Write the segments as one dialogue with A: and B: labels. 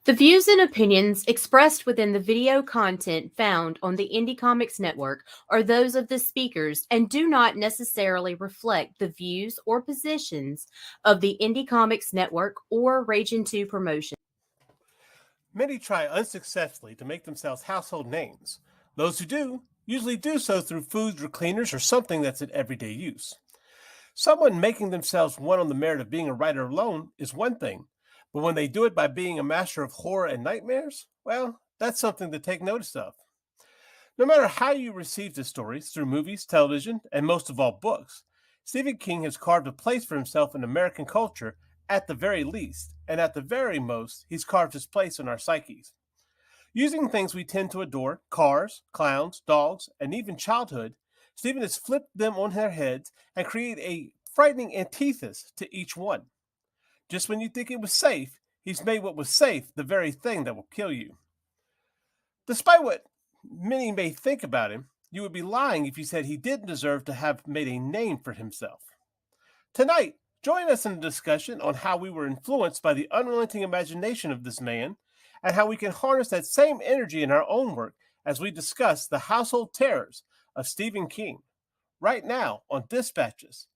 A: The views and opinions expressed within the video content found on the Indie Comics Network are those of the speakers and do not necessarily reflect the views or positions of the Indie Comics Network or Ragin 2 Promotion.
B: Many try unsuccessfully to make themselves household names. Those who do usually do so through foods or cleaners or something that's in everyday use. Someone making themselves one on the merit of being a writer alone is one thing, but when they do it by being a master of horror and nightmares, well, that's something to take notice of. No matter how you receive his stories, through movies, television, and most of all books, Stephen King has carved a place for himself in American culture at the very least, and at the very most, he's carved his place in our psyches. Using things we tend to adore, cars, clowns, dogs, and even childhood, Stephen has flipped them on their heads and created a frightening antithesis to each one. Just when you think it was safe, he's made what was safe the very thing that will kill you. Despite what many may think about him, you would be lying if you said he didn't deserve to have made a name for himself. Tonight, join us in a discussion on how we were influenced by the unrelenting imagination of this man and how we can harness that same energy in our own work as we discuss the household terrors of Stephen King, right now on Dispatches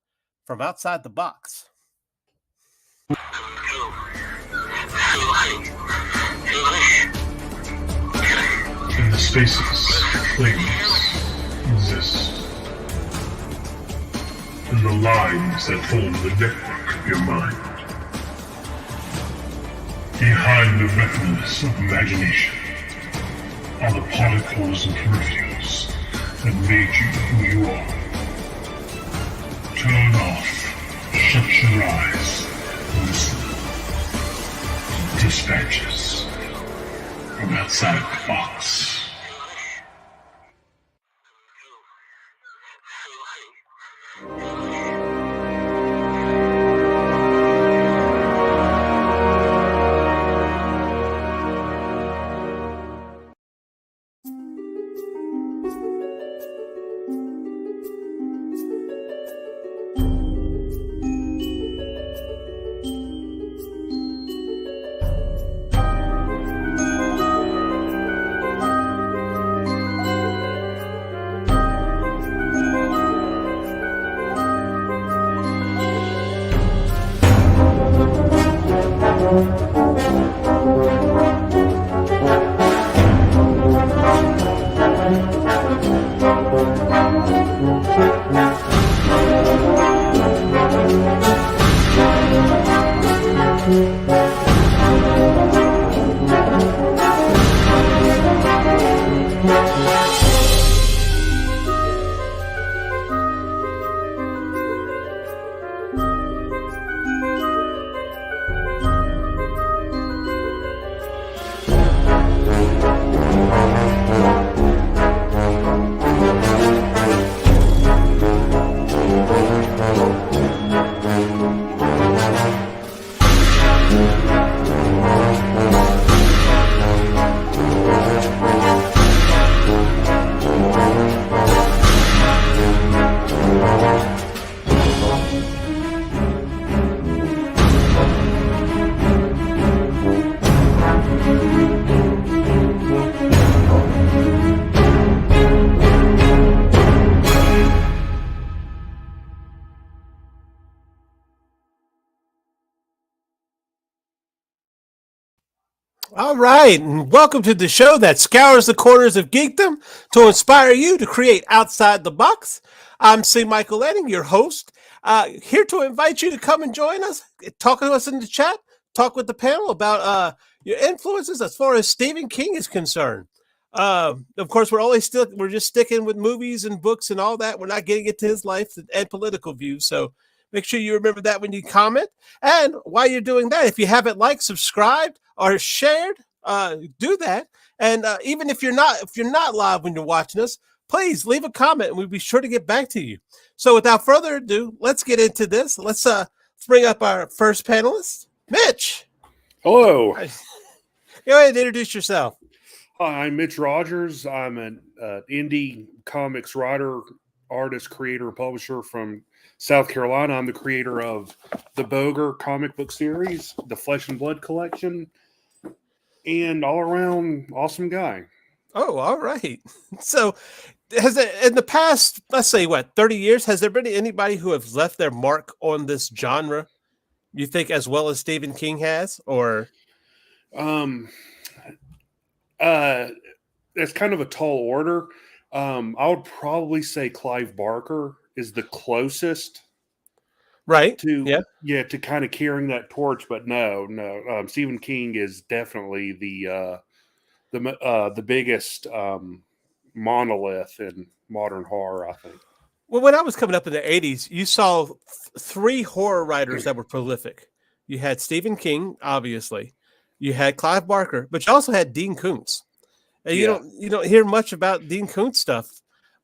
B: from Outside the Box.
C: In the spaces things exist, in the lines that form the network of your mind, behind the retinas of imagination, are the particles and peripherals that made you who you are. Turn off, shut your eyes, and listen. Dispatches from Outside the Box.
B: All right, and welcome to the show that scours the corners of geekdom to inspire you to create outside the box. I'm C Michael Lanning, your host, here to invite you to come and join us, talk to us in the chat, talk with the panel about your influences as far as Stephen King is concerned. Of course, we're just sticking with movies and books and all that. We're not getting into his life and political views, so make sure you remember that when you comment. And while you're doing that, if you haven't liked, subscribed, or shared, do that. And even if you're not live when you're watching us, please leave a comment and we'll be sure to get back to you. So without further ado, let's get into this. Let's bring up our first panelist, Mitch.
D: Hello.
B: Go ahead and introduce yourself.
D: Hi, I'm Mitch Rogers. I'm an indie comics writer, artist, creator, and publisher from South Carolina. I'm the creator of the Boger comic book series, the Flesh and Blood collection, and all around awesome guy.
B: Oh, all right. So, has it in the past, let's say, 30 years, has there been anybody who has left their mark on this genre? You think as well as Stephen King has, or?
D: That's kind of a tall order. I would probably say Clive Barker is the closest,
B: Right.
D: to to kind of carrying that torch. But no, Stephen King is definitely the biggest monolith in modern horror, I think.
B: Well, when I was coming up in the 80s, you saw three horror writers that were prolific. You had Stephen King, obviously. You had Clive Barker, but you also had Dean Koontz. And you don't hear much about Dean Koontz stuff,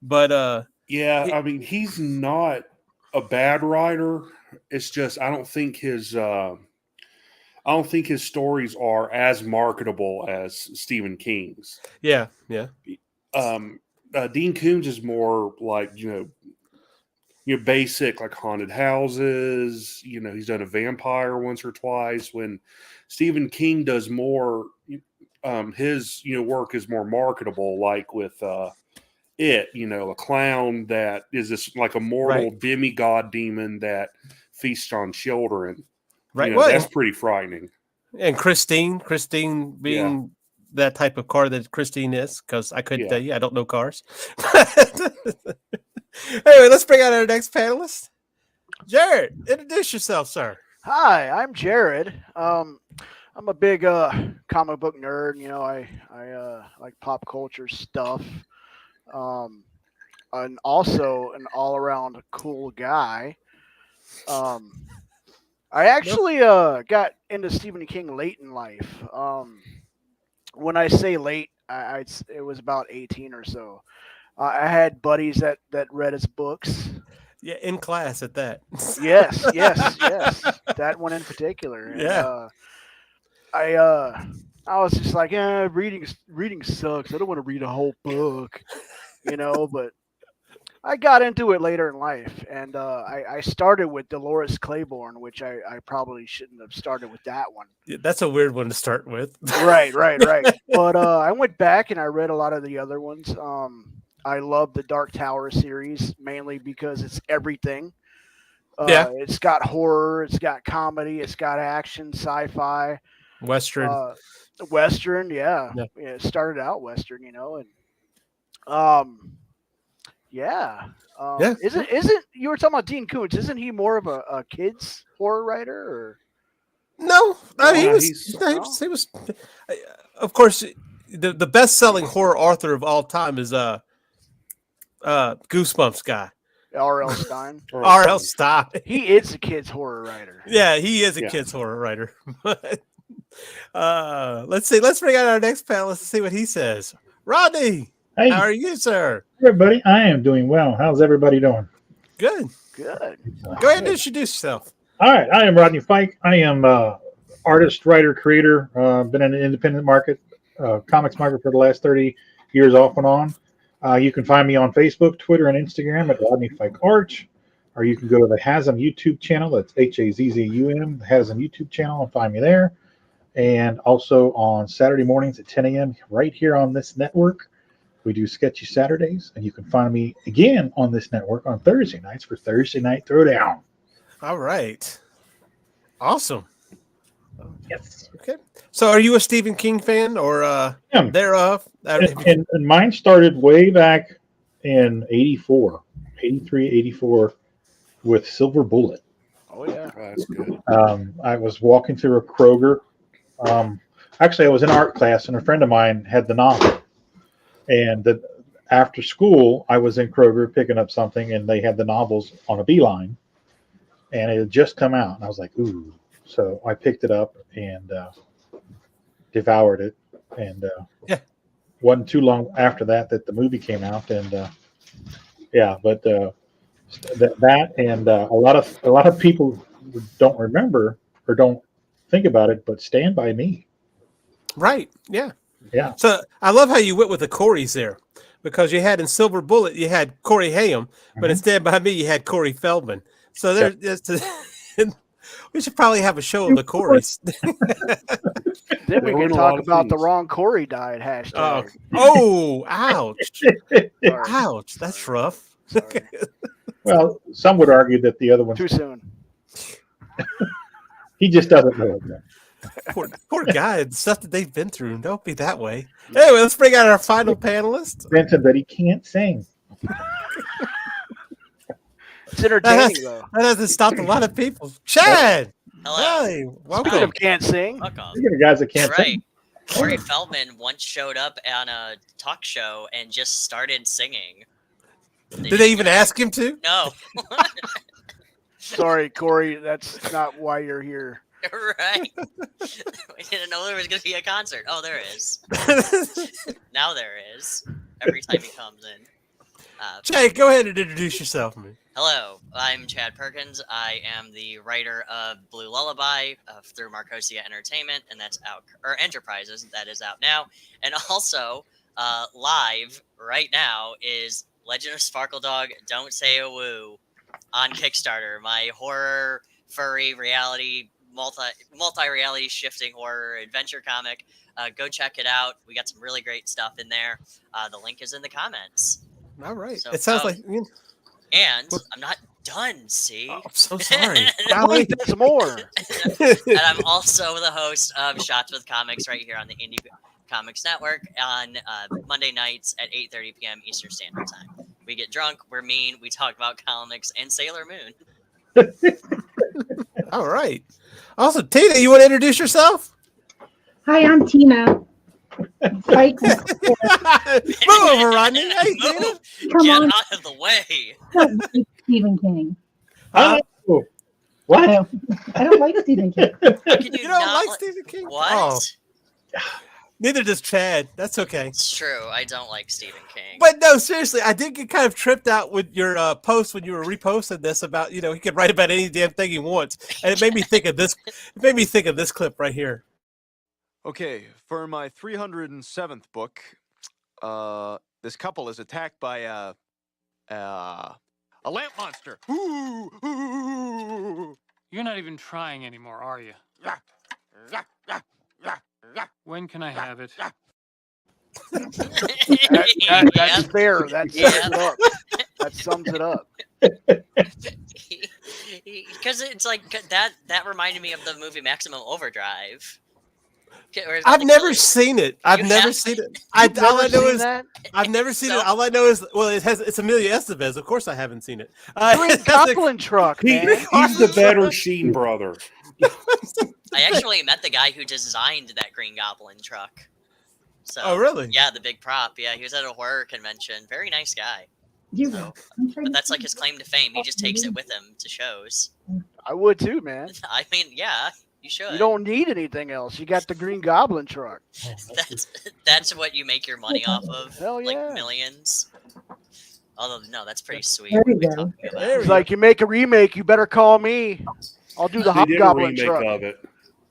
B: but
D: I mean, he's not a bad writer. It's just I don't think his stories are as marketable as Stephen King's.
B: Yeah.
D: Dean Koontz is more like basic, like haunted houses. He's done a vampire once or twice. When Stephen King does more, his work is more marketable, like with a clown that is this like a mortal demigod demon that feasts on children.
B: Right.
D: That's pretty frightening.
B: And Christine being that type of car that Christine is, because I couldn't tell you, I don't know cars. Anyway, let's bring out our next panelist. Jared, introduce yourself, sir.
E: Hi, I'm Jared. I'm a big comic book nerd. I like pop culture stuff. And also an all-around cool guy. I actually got into Stephen King late in life. When I say late, it was about 18 or so. I had buddies that read his books.
B: Yeah, in class at that.
E: Yes. That one in particular. And, I was just like, reading sucks. I don't want to read a whole book, but I got into it later in life, and I started with Dolores Claiborne, which I probably shouldn't have started with that one.
B: Yeah, that's a weird one to start with.
E: Right. But I went back and I read a lot of the other ones. I love the Dark Tower series, mainly because it's everything. It's got horror, it's got comedy, it's got action, sci-fi.
B: Western.
E: It started out Western, and Isn't you were talking about Dean Koontz? Isn't he more of a kids horror writer? Or
B: no? I mean, he was. Of course, the best-selling horror author of all time is Goosebumps guy.
E: R.L. Stein.
B: R.L. Stein.
E: He is a kids horror writer.
B: Yeah, he is a kids horror writer. Let's see. Let's bring out our next panelist and see what he says. Rodney,
F: hey,
B: how are you, sir?
F: Everybody, I am doing well. How's everybody doing?
B: Good.
E: Good.
B: Go ahead and introduce yourself.
F: All right, I am Rodney Fike. I am artist, writer, creator. Been in the independent market, comics market for the last 30 years off and on. You can find me on Facebook, Twitter, and Instagram at Rodney Fike Art, or you can go to the Hazm YouTube channel. That's Hazzum, the Hazm YouTube channel, and find me there. And also on Saturday mornings at 10 a.m. right here on this network. We do Sketchy Saturdays, and you can find me again on this network on Thursday nights for Thursday Night Throwdown.
B: All right. Awesome.
F: Yes.
B: Okay. So are you a Stephen King fan or thereof?
F: And mine started way back in 84, 83, 84 with Silver Bullet.
E: Oh, yeah.
D: That's good.
F: I was walking through a Kroger. Actually, I was in art class, and a friend of mine had the novel. And after school, I was in Kroger picking up something, and they had the novels on a beeline. And it had just come out, and I was like, ooh. So I picked it up and devoured it. And wasn't too long after that the movie came out. And that and a lot of people don't remember or don't think about it, but Stand By Me.
B: Right. Yeah.
F: Yeah.
B: So I love how you went with the Corys there, because you had in Silver Bullet, you had Corey Haim, but in Stand By Me, you had Corey Feldman. So We should probably have a show of the Corys.
E: Then we
D: There were
E: can
D: a
E: talk
D: lot of
E: about the
D: things.
E: wrong Corey died hashtag.
B: Oh, ouch.
E: Sorry.
B: Ouch. That's rough.
E: Sorry.
F: Well, some would argue that the other one,
E: Too soon.
F: he just doesn't know it yet.
B: Poor guy. The stuff that they've been through. Don't be that way. Anyway, let's bring out our final panelist.
F: Vincent, that he can't sing.
E: It's entertaining though.
B: That hasn't stopped a lot of people. Chad!
G: Hello.
B: Hey,
E: Speaking
B: welcome.
E: of can't sing,
G: Welcome.
F: Speaking of guys that can't
G: Right.
F: sing.
G: Corey Feldman once showed up on a talk show and just started singing.
B: Did they even ask him to?
G: No.
E: sorry, Corey, that's not why you're here.
G: Right. We didn't know there was going to be a concert. Oh, there is. Now there is. Every time he comes in.
B: Chad, go ahead and introduce yourself, man.
G: Hello, I'm Chad Perkins. I am the writer of Blue Lullaby through Marcosia Entertainment, and that's out, or Enterprises, that is out now. And also, live right now is Legend of Sparkle Dog, Don't Say a Woo on Kickstarter, my horror, furry, reality, multi-reality shifting horror adventure comic. Go check it out. We got some really great stuff in there. The link is in the comments.
B: All right.
G: So,
B: it sounds
G: oh.
B: like...
G: And I'm not done, see?
B: Oh, I'm so sorry.
E: Wait, there's more.
G: And I'm also the host of Shots with Comics right here on the Indie Comics Network on Monday nights at 8:30 p.m. Eastern Standard Time. We get drunk, we're mean, we talk about comics and Sailor Moon.
B: All right. Also, Tina, you want to introduce yourself?
H: Hi, I'm Tina. Fike,
B: Move over, Rodney. Hey, Tina.
G: Move.
H: come
G: Get
H: on,
G: out of the way.
H: don't like Stephen King.
F: Oh, what?
H: I don't like Stephen King.
G: How can you
B: You don't
G: not
B: like Stephen King?
G: What?
B: Oh, neither does Chad. That's okay.
G: It's true. I don't like Stephen King.
B: But no, seriously, I did get kind of tripped out with your post when you were reposting this about, he could write about any damn thing he wants. And it made me think of this. It made me think of this clip right here.
I: Okay, for my 307th book, this couple is attacked by a lamp monster. Ooh, ooh.
J: You're not even trying anymore, are you? When can I have it?
E: That's fair. That sums it up. That sums it up.
G: Because it's like that reminded me of the movie Maximum Overdrive.
B: I've never seen it. I've never seen it. All I know is
E: that?
B: I've never seen
G: So-
B: it. All I know is it's Emilio Estevez. Of course, I haven't seen it.
E: Green Goblin truck, man.
D: He's the better Sheen brother.
G: I actually met the guy who designed that Green Goblin truck. So,
B: Oh, really?
G: Yeah, the big prop. Yeah, he was at a horror convention. Very nice guy.
H: You
G: So,
H: I'm trying
G: but
H: to
G: that's like
H: think.
G: his claim to fame. He just takes it with him to shows.
E: I would too, man.
G: I mean, yeah, you should.
E: You don't need anything else. You got the Green Goblin truck.
G: That's what you make your money off of.
E: Hell
G: like
E: yeah.
G: millions. Although no, that's pretty sweet.
H: There
G: What are
H: you
G: we
H: go.
G: talking about?
B: There
E: It's
B: we
E: like, you make a remake, you better call me. I'll do the
D: They did a
E: Hobgoblin
D: remake
E: truck.
D: of it.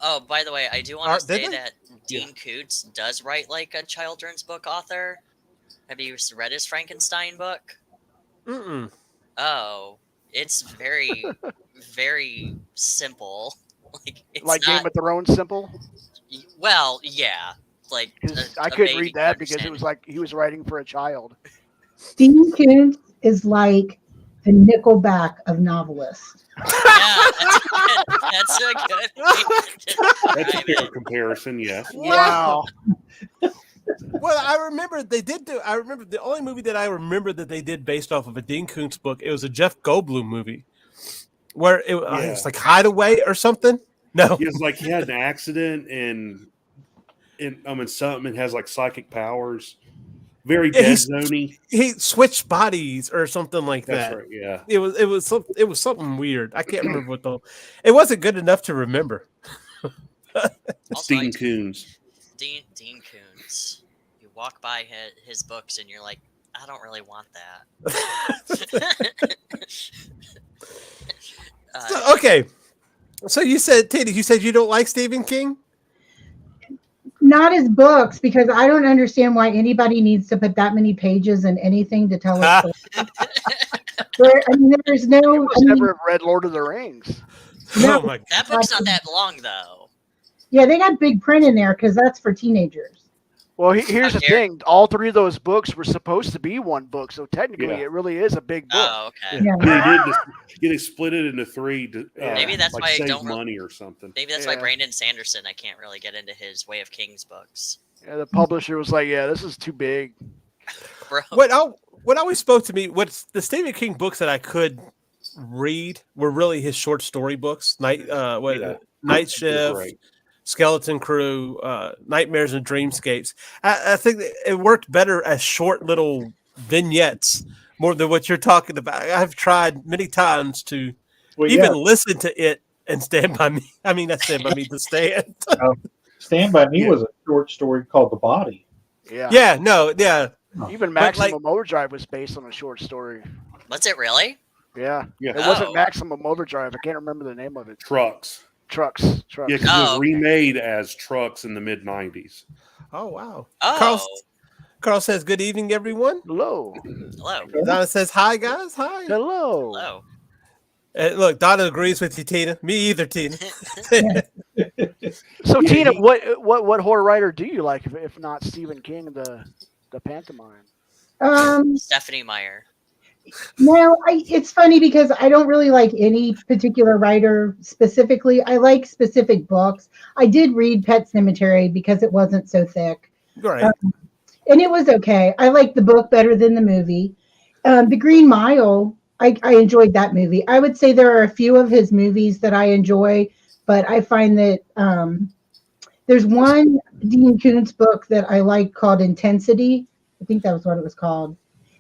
G: Oh, by the way, I do want to
B: Did
G: say
B: they?
G: that Dean Koontz does write like a children's book author. Have you read his Frankenstein book?
B: Mm-mm.
G: Oh, it's very, very simple. Like it's
E: Like
G: not,
E: Game of Thrones simple.
G: well, yeah. Like
E: 'Cause
G: a
E: I couldn't
G: baby
E: read that
G: can
E: because it
G: understand
E: was like he was writing for a child.
H: Stephen King is like the Nickelback of novelists.
G: Yeah, that's a good way to
D: That's a
G: describe
D: fair
G: it.
D: comparison, yes.
E: Wow.
B: Well, I remember they did do. I remember the only movie that I remember that they did based off of a Dean Koontz book. It was a Jeff Goldblum movie, where it was like Hideaway or something. No,
D: He was like he had an accident and something has like psychic powers. Very
B: Yeah,
D: dead
B: he's-
D: zone-y.
B: he switched bodies or something like
D: That's
B: that.
D: right, yeah.
B: It was something weird. I can't remember what the. It wasn't good enough to remember.
G: Also,
D: Dean Koontz.
G: Dean Koontz. You walk by his books and you're like, I don't really want that.
B: So, okay, so you said, Tina, you said you don't like Stephen King.
H: Not his books, because I don't understand why anybody needs to put that many pages in anything to tell us. I mean, there's no.
E: You must never have read Lord of the Rings.
B: Oh my god.
G: That book's not that long though.
H: Yeah, they got big print in there because that's for teenagers.
E: Well, here's the thing. All three of those books were supposed to be one book, so technically it really is a big book.
G: Oh, okay.
H: Yeah.
D: They split it into three to
G: Maybe that's
D: like
G: why I
D: save
G: don't
D: money or something.
G: Maybe that's why Brandon Sanderson, I can't really get into his Way of Kings books.
E: Yeah, the publisher was like, "Yeah, this is too big."
G: Bro.
B: What always spoke to me, what's the Stephen King books that I could read were really his short story books. Night Shift,
D: Great.
B: Skeleton Crew, Nightmares and Dreamscapes. I think that it worked better as short little vignettes more than what you're talking about. I've tried many times to listen to it and Stand By Me. I mean, not Stand By Me, but Stand.
F: Stand By Me was a short story called The Body.
E: Yeah. Even
B: But,
E: Maximum Overdrive was based on a short story.
G: Was it really?
E: Yeah.
D: Yeah.
E: It wasn't Maximum Overdrive. I can't remember the name of it.
D: Trucks.
E: Trucks.
D: Yeah, because it was remade as Trucks in the mid '90s.
B: Oh wow.
G: Oh.
B: Carl says, "Good evening, everyone."
E: Hello.
G: Hello.
B: Donna says, "Hi, guys. Hi."
E: Hello.
G: Hello.
B: Look, Donna agrees with you, Tina. Me either, Tina.
E: So, Tina, what horror writer do you like, if not Stephen King, the pantomime?
G: Stephanie Meyer.
H: No, it's funny because I don't really like any particular writer specifically. I like specific books. I did read Pet Sematary because it wasn't so thick.
B: Right.
H: And it was okay. I liked the book better than the movie. The Green Mile, I enjoyed that movie. I would say there are a few of his movies that I enjoy, but I find that there's one Dean Koontz book that I like called Intensity. I think that was what it was called.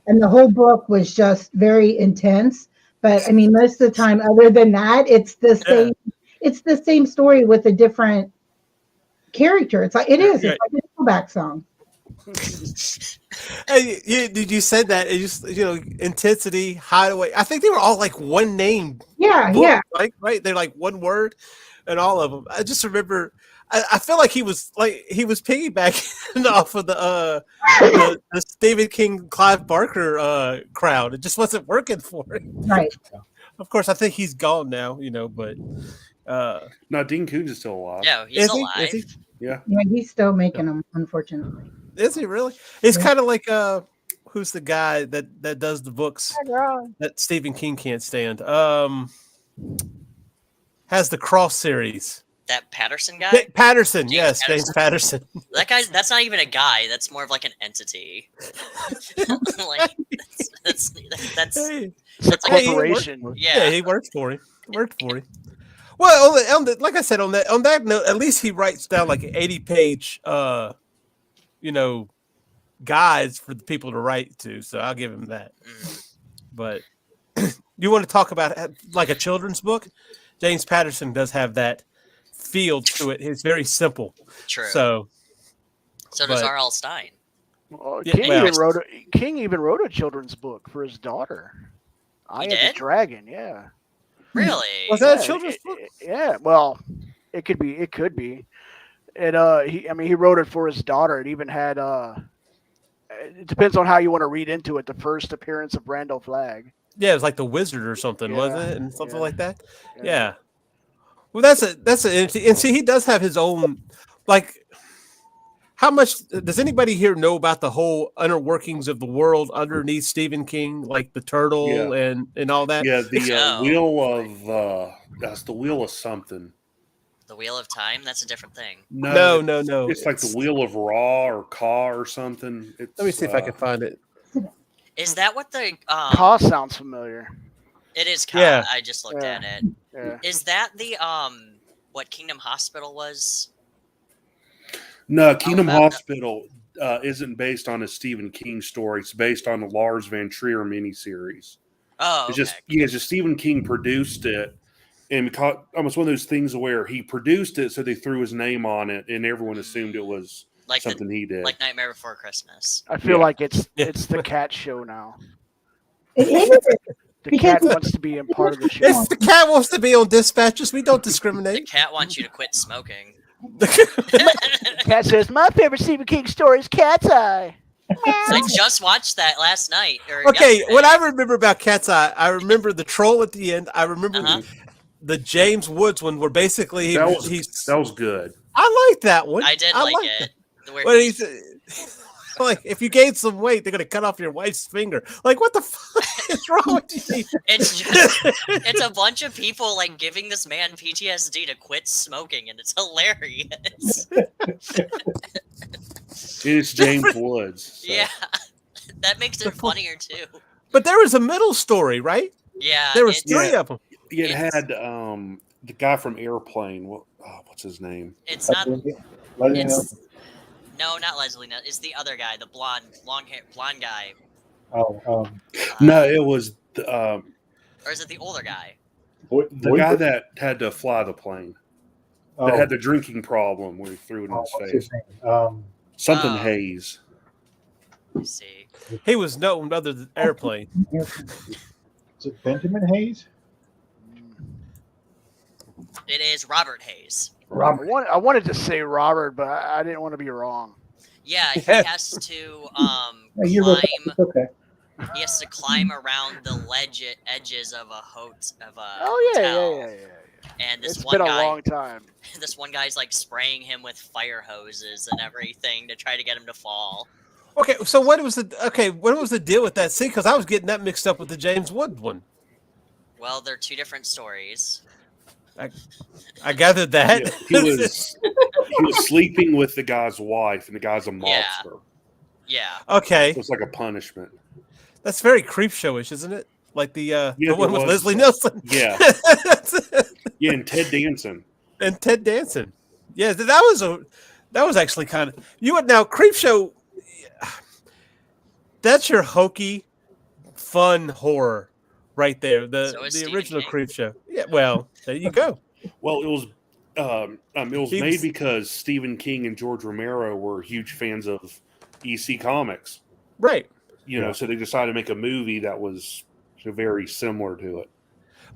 H: And the whole book was just very intense. But I mean, most of the time, other than that, it's the same. It's the same story with a different character. It's like It's like a Nickelback song.
B: Hey, you said that. It just Intensity, Hideaway. I think they were all like one name.
H: Yeah,
B: book,
H: yeah.
B: Right. They're like one word, and all of them. I just remember. I feel like he was piggybacking off of the Stephen King, Clive Barker crowd. It just wasn't working for him.
H: Right.
B: Of course, I think he's gone now. But
D: no, Dean Koontz is still alive.
G: Yeah, he's still alive.
B: Is he?
D: Yeah.
H: Yeah, he's still making them, unfortunately.
B: Is he really? It's kind of like who's the guy that does the books that Stephen King can't stand? Has the Cross series.
G: That Patterson guy?
B: Patterson, yes, James Patterson.
G: That guy, that's not even a guy. That's more of like an entity. Like, that's
E: a corporation.
B: Yeah, he works for him. Well, like I said, on that note, at least he writes down like an 80-page, guides for the people to write to. So I'll give him that. But you want to talk about like a children's book? James Patterson does have that feel to it. It's very simple.
G: True.
B: So
G: does R.L. Stein.
E: Well, King even wrote a children's book for his daughter. I Am the Dragon. Yeah.
G: Really?
B: Was that a children's book?
E: Yeah. Well, it could be. And he wrote it for his daughter. It even had it depends on how you want to read into it. The first appearance of Randall Flagg.
B: Yeah, it was like the Wizard or something, wasn't it? And something like that. Yeah. Well, that's and see, he does have his own, like, how much does anybody here know about the whole inner workings of the world underneath Stephen King, like the turtle and all that?
D: Yeah, the wheel of that's the wheel of something.
G: The Wheel of Time? That's a different thing.
B: No.
D: It's like the wheel of Ra or Ka or something.
B: Let me see if I can find it.
G: Is that what the
E: Ka sounds familiar?
G: It is Ka.
B: Yeah.
G: I just looked at it.
E: Yeah.
G: Is that the what Kingdom Hospital was?
D: No, Kingdom Hospital isn't based on a Stephen King story. It's based on the Lars Van Trier miniseries.
G: Oh,
D: it's just Stephen King produced it, and almost one of those things where he produced it, so they threw his name on it, and everyone assumed it was
G: like
D: something he did.
G: Like Nightmare Before Christmas.
E: I feel like it's the cat show now.
H: It is.
E: The cat wants to be a part of the show.
B: The cat wants to be on Dispatches. We don't discriminate.
G: The cat wants you to quit smoking.
E: Cat says, "My favorite Stephen King story is Cat's Eye."
G: I just watched that last night.
B: Okay, what I remember about Cat's Eye, I remember the troll at the end. I remember the James Woods one, where basically
D: That was good.
B: I like that one.
G: I did like
B: liked
G: it. Where
B: But he's like, if you gain some weight, they're gonna cut off your wife's finger. Like, what the fuck is wrong with you?
G: It's a bunch of people like giving this man PTSD to quit smoking, and it's hilarious.
D: It's James Woods. So.
G: Yeah, that makes it funnier too.
B: But there was a middle story, right?
G: Yeah,
B: There was three of them.
D: It had the guy from Airplane. What's his name?
G: It's not.
F: It's,
G: No, not Leslie. No, it's the other guy, the blonde, long hair, blonde guy.
D: No, it was
G: or is it the older guy?
D: the guy that had to fly the plane. That had the drinking problem where he threw it in his face. Something Hayes.
G: Let's see.
B: He was no other than Airplane.
F: Is it Benjamin Hayes?
G: It is Robert Hayes.
E: I wanted to say Robert, but I didn't want to be wrong.
G: Yeah, he has to climb.
F: Okay.
G: He has to climb around the edges of a hotel.
E: Oh yeah.
G: And this
E: It's
G: one
E: been
G: guy,
E: a long time.
G: This one guy's like spraying him with fire hoses and everything to try to get him to fall.
B: Okay, so what was the deal with that scene? Because I was getting that mixed up with the James Wood one.
G: Well, they're two different stories.
B: I gathered that.
D: Yeah, he was sleeping with the guy's wife, and the guy's a mobster.
G: Yeah.
B: Okay.
D: It was like a punishment.
B: That's very Creepshow-ish, isn't it? Like the one with Leslie Nielsen.
D: Yeah. Yeah, and Ted Danson.
B: Yeah, that was actually kind of now Creepshow. That's your hokey, fun horror right there. The original Creepshow. Yeah, well, there you go.
D: Well, it was made because Stephen King and George Romero were huge fans of EC Comics.
B: Right.
D: So they decided to make a movie that was very similar to it.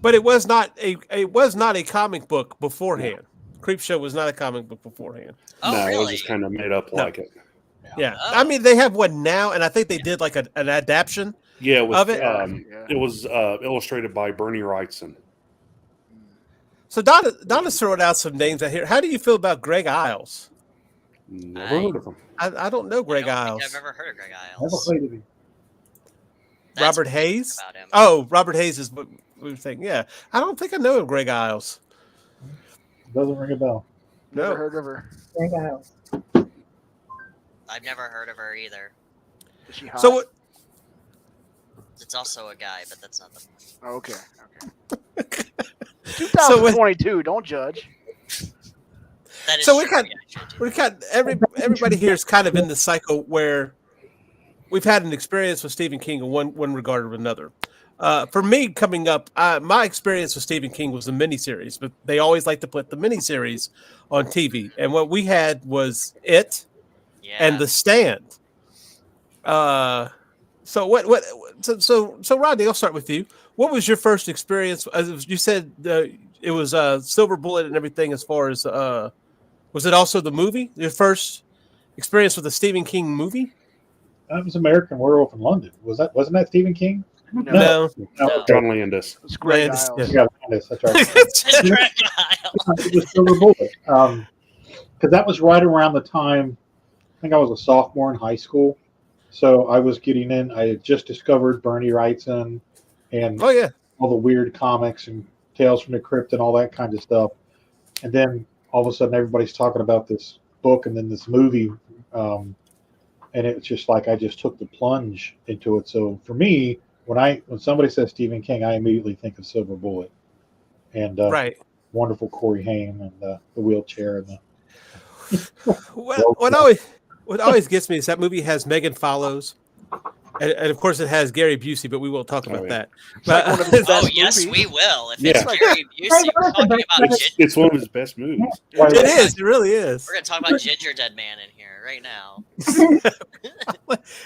B: But it was not a comic book beforehand. Creepshow was not a comic book beforehand.
G: Oh,
D: no,
G: really?
D: It was just kind of made up like it.
B: Yeah. I mean, they have one now, and I think they did like an adaptation of it.
D: It was illustrated by Bernie Wrightson.
B: So Donna's throwing out some names out here. How do you feel about Greg Iles?
D: Never heard of him.
B: I don't know Greg Iles.
G: I've never heard of Greg
F: Never
G: Iles.
F: played him.
B: Robert Hayes?
G: About him.
B: Oh, Robert Hayes is what we were saying. Yeah. I don't think I know of Greg Iles.
F: Doesn't ring a bell.
E: Never heard of her.
H: Greg Iles.
G: I've never heard of her either.
E: Is she hot?
B: So what?
G: It's also a guy, but that's not the point.
E: Oh, okay. 2022. Don't judge.
G: That is
B: So
G: true,
B: everybody here is kind of in the cycle where we've had an experience with Stephen King in one regard or another. For me, coming up, my experience with Stephen King was the miniseries, but they always like to put the miniseries on TV. And what we had was It and The Stand. So Rodney, I'll start with you. What was your first experience? As you said, it was Silver Bullet and everything. As far as was it also the movie? Your first experience with a Stephen King movie?
F: That was American Werewolf in London. Wasn't that Stephen King?
B: No.
D: John Landis.
E: It's Greg
B: Landis,
E: Iles.
F: Yeah, Landis, that's right.
G: Greg Iles.
F: It was Silver Bullet. Because that was right around the time, I think I was a sophomore in high school. So I was getting in. I had just discovered Bernie Wrightson and all the weird comics and Tales from the Crypt and all that kind of stuff. And then all of a sudden everybody's talking about this book and then this movie. And it's just like I just took the plunge into it. So for me, when somebody says Stephen King, I immediately think of Silver Bullet and wonderful Corey Haim and the wheelchair and the.
B: What always gets me is that movie has Megan Follows, and of course it has Gary Busey, but we won't talk about that. But,
G: Oh yes, we will. If it's Gary Busey, we're talking about
D: it's one of his best movies.
B: It is. It really is.
G: We're gonna talk about Ginger Dead Man in here right now.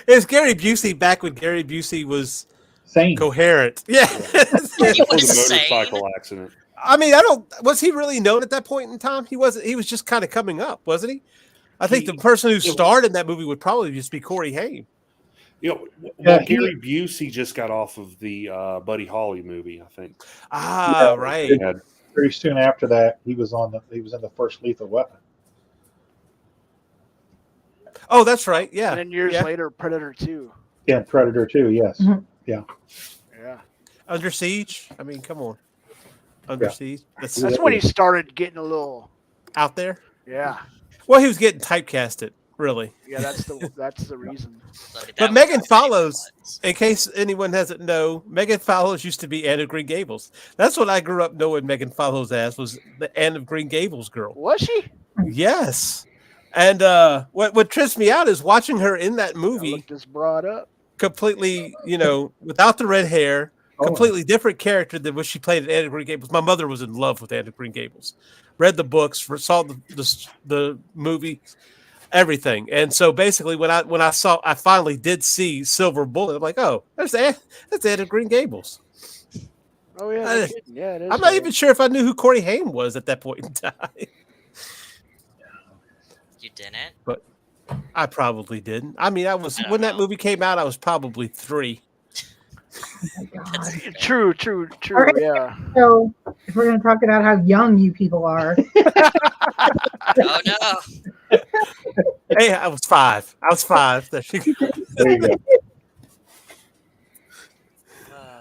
B: It's Gary Busey back when Gary Busey was
F: sane,
B: coherent. Yeah,
G: He was
D: a
G: sane.
D: motorcycle accident.
B: I mean, was he really known at that point in time? He wasn't. He was just kind of coming up, wasn't he? I think the person who starred in that movie would probably just be Corey Haim.
D: Gary Busey just got off of the Buddy Holly movie, I think.
B: Right.
F: pretty soon after that, he was in the first Lethal Weapon.
B: Oh, that's right. Yeah.
E: And then years
B: Yeah.
E: later, Predator 2.
F: Yeah, Predator 2, yes.
H: Mhm.
F: Yeah.
E: Yeah.
B: Under Siege. I mean, come on. Under
F: Yeah.
B: Siege.
E: That's when he started getting a little.
B: Out there.
E: Yeah.
B: Well, he was getting typecasted, really.
E: Yeah, that's the reason.
B: But Megan Follows, in case anyone doesn't know, Megan Follows used to be Anne of Green Gables. That's what I grew up knowing Megan Follows as, was the Anne of Green Gables girl.
E: Was she?
B: Yes. And what trips me out is watching her in that movie.
E: Look this broad up.
B: Completely, without the red hair, completely different character than what she played in Anne of Green Gables. My mother was in love with Anne of Green Gables. Read the books, saw the movie, everything. And so basically, when I finally did see Silver Bullet, I'm like, oh, that's Anne of Green Gables.
E: Oh yeah, yeah. It is.
B: I'm not even sure if I knew who Corey Haim was at that point in time.
G: You didn't?
B: But I probably didn't. I mean, when that movie came out, I was probably 3.
E: True.
H: All right.
E: Yeah.
H: So if we're going to talk about how young you people are,
G: Oh no!
B: Hey, I was 5. There you go.
F: There you go.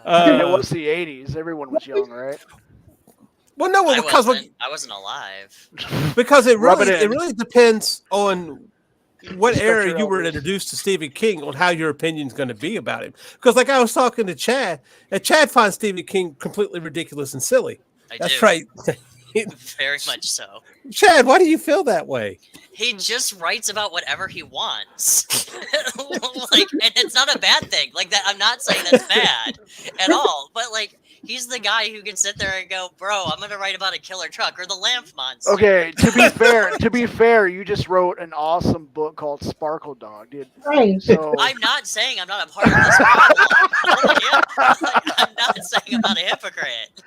E: It was the 80s. Everyone was young, right?
B: Well, no, because
G: I wasn't alive.
B: because it
E: Rub it
B: really
E: in.
B: depends on what
E: Respect
B: era
E: your
B: you were
E: elders.
B: introduced to Stephen King on how your opinion's going to be about him. Because like I was talking to Chad, and Chad finds Stephen King completely ridiculous and silly.
G: do.
B: That's right.
G: Very much so.
B: Chad, why do you feel that way?
G: He just writes about whatever he wants. And it's not a bad thing. Like that, I'm not saying that's bad at all. But like, he's the guy who can sit there and go, "Bro, I'm gonna write about a killer truck or the lamp monster."
E: Okay, to be fair, you just wrote an awesome book called Sparkle Dog, dude.
H: right?
E: So
G: I'm not saying I'm not a part of this problem. I'm not saying I'm not a hypocrite.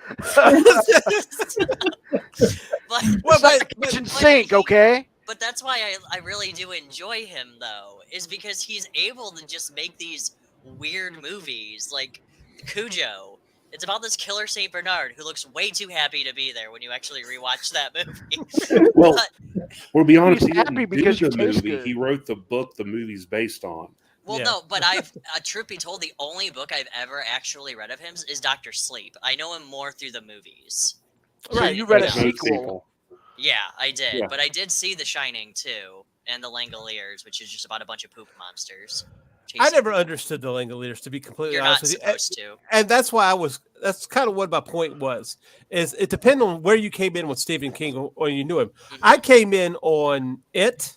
E: kitchen sink, okay?
G: But that's why I really do enjoy him, though, is because he's able to just make these weird movies like Cujo. It's about this killer Saint Bernard who looks way too happy to be there when you actually rewatch that movie.
D: Well, to be honest,
E: He's
D: he didn't
E: happy
D: do
E: because you
D: the
E: taste
D: movie.
E: good.
D: He wrote the book the movie's based on.
G: Well,
B: Yeah.
G: no, but truth be told, the only book I've ever actually read of him is Dr. Sleep. I know him more through the movies.
E: So you read a
D: There's no
E: sequel.
G: Yeah, I did.
D: Yeah.
G: But I did see The Shining, too, and The Langoliers, which is just about a bunch of poop monsters.
B: I
G: chasing
B: never
G: people.
B: understood the Langoliers, to be completely
G: You're
B: honest
G: not
B: with you.
G: supposed to.
B: And that's why that's kind of what my point was, is it depends on where you came in with Stephen King or you knew him.
G: Mhm.
B: I came in on It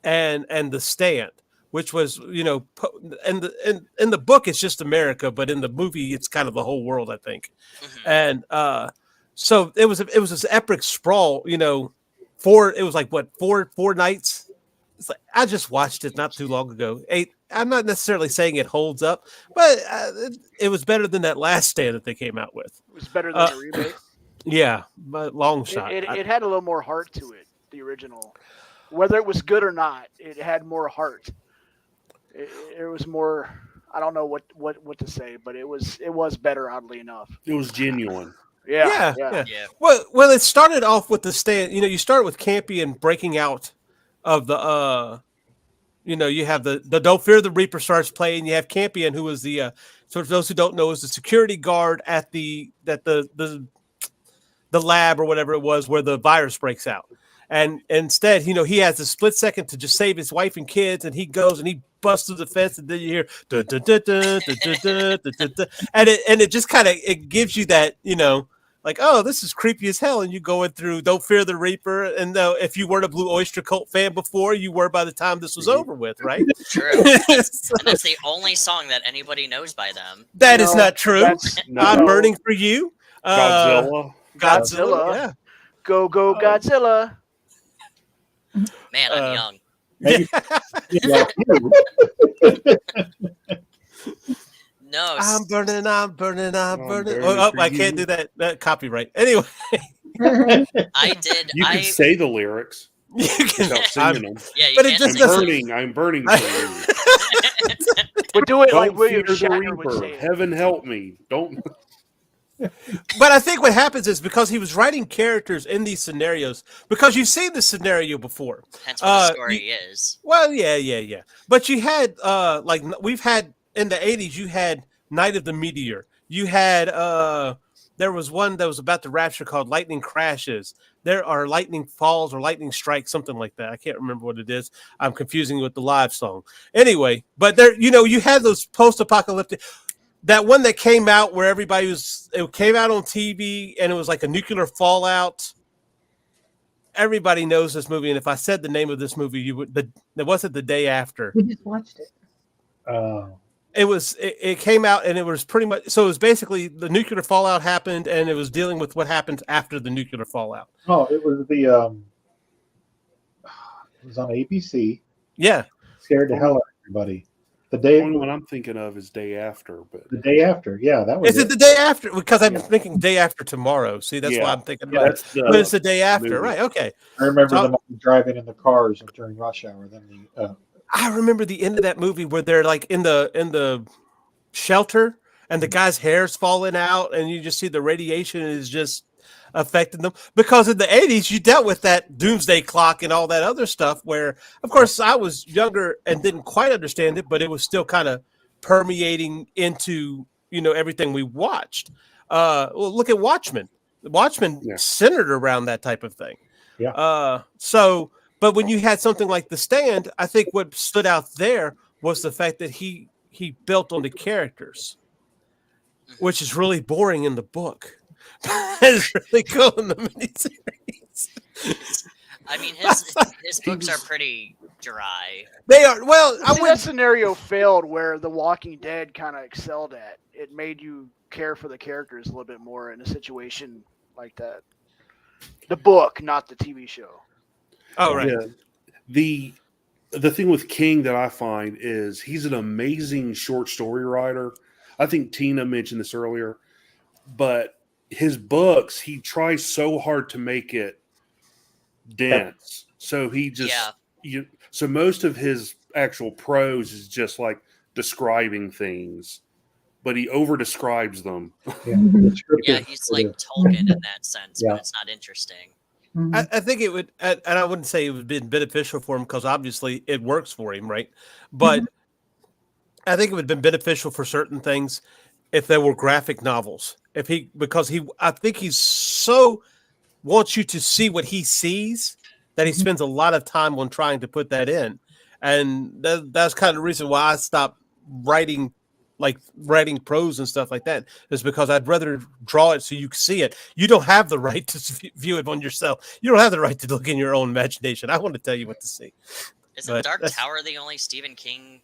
B: and The Stand, which was, and in the book it's just America, but in the movie it's kind of the whole world, I think.
G: Mhm.
B: And so it was this epic sprawl, it was like four nights. It's like I just watched it not too long ago. I'm not necessarily saying it holds up, but it was better than that Last Stand that they came out with.
E: It was better than the remake.
B: Yeah, but long shot.
E: It had a little more heart to it, the original. Whether it was good or not, it had more heart. It was more. I don't know what to say, but it was better, oddly enough.
D: It was genuine.
E: Yeah.
G: Yeah.
B: Well, it started off with The Stand. You start with campy and breaking out of the you have the Don't Fear the Reaper starts playing. You have Campion, who was the for those who don't know, is the security guard at the lab or whatever it was where the virus breaks out. And instead, he has a split second to just save his wife and kids, and he goes and he busts through the fence, and then you hear dun, dun, dun, dun, dun, dun, dun, dun, dun, dun. And it just kind of it gives you that, like, oh, this is creepy as hell. And you going through Don't Fear the Reaper. And if you weren't a Blue Oyster Cult fan before, you were by the time this was over with, right?
G: True.
B: So,
G: And that's the only song that anybody knows by them.
B: that is not true. I'm burning for you.
D: Godzilla.
B: Godzilla. Yeah.
E: Go Godzilla.
G: Man, I'm young.
F: Maybe-
G: No.
B: I'm burning.
D: I'm
B: burning
D: for
B: I can't
D: you.
B: do that copyright. Anyway,
G: I did.
D: You can say the lyrics
B: you can.
D: without singing them.
G: Yeah, you
B: But it
G: can't
B: just
G: sing
B: doesn't-
D: I'm burning for you.
E: But do it like
D: Don't
E: William
D: fear the
E: Shatner would
D: Reaper.
E: say. It.
D: Heaven help me. Don't.
B: But I think what happens is because he was writing characters in these scenarios, because you've seen the scenario before.
G: That's what the story is.
B: Well, yeah. But you had like we've had in the 80s, you had Night of the Meteor. You had there was one that was about the rapture called Lightning Crashes. There are Lightning Falls or Lightning Strikes, something like that. I can't remember what it is. I'm confusing it with the live song. Anyway, but there, you had those post-apocalyptic. That one that came out where it came out on TV and it was like a nuclear fallout. Everybody knows this movie, and if I said the name of this movie, you would. It wasn't The Day After.
H: We just watched it.
B: It came out and it was pretty much, so it was basically the nuclear fallout happened and it was dealing with what happened after the nuclear fallout.
F: Oh, it was it was on ABC.
B: Yeah.
F: Scared the hell out of everybody. The
D: only one I'm thinking of is Day After, but
F: the Day After, yeah, that was.
B: Is it The Day After? Because I'm thinking Day After Tomorrow. See, that's why I'm thinking about it. But it's The Day After,
F: movie.
B: right? Okay.
F: I remember them driving in the cars during rush hour. Then
B: I remember the end of that movie where they're like in the shelter and the guy's hair's falling out and you just see the radiation is just affecting them, because in the 80s you dealt with that doomsday clock and all that other stuff where, of course, I was younger and didn't quite understand it, but it was still kind of permeating into everything we watched. Well, look at Watchmen. Watchmen centered around that type of thing.
F: Yeah.
B: But when you had something like The Stand, I think what stood out there was the fact that he built on the characters, which is really boring in the book. It's really cool in the miniseries.
G: I mean, his books are pretty dry.
B: They are. Well,
E: that scenario failed where The Walking Dead kind of excelled at. It made you care for the characters a little bit more in a situation like that. The book, not the TV show.
B: Oh, right.
D: Yeah. The thing with King that I find is he's an amazing short story writer. I think Tina mentioned this earlier, but his books, he tries so hard to make it dense. So he just, so most of his actual prose is just like describing things, but he over describes them.
G: Yeah, he's like Tolkien in that sense, but it's not interesting.
B: I think it would, and I wouldn't say it would be beneficial for him because obviously it works for him, right? But I think it would have been beneficial for certain things if there were graphic novels. I think he's so wants you to see what he sees that he spends a lot of time on trying to put that in, and that's kind of the reason why I stopped writing prose and stuff like that, is because I'd rather draw it so you can see it. You don't have the right to view it on yourself. You don't have the right to look in your own imagination. I want to tell you what to see.
G: Isn't Dark Tower the only Stephen King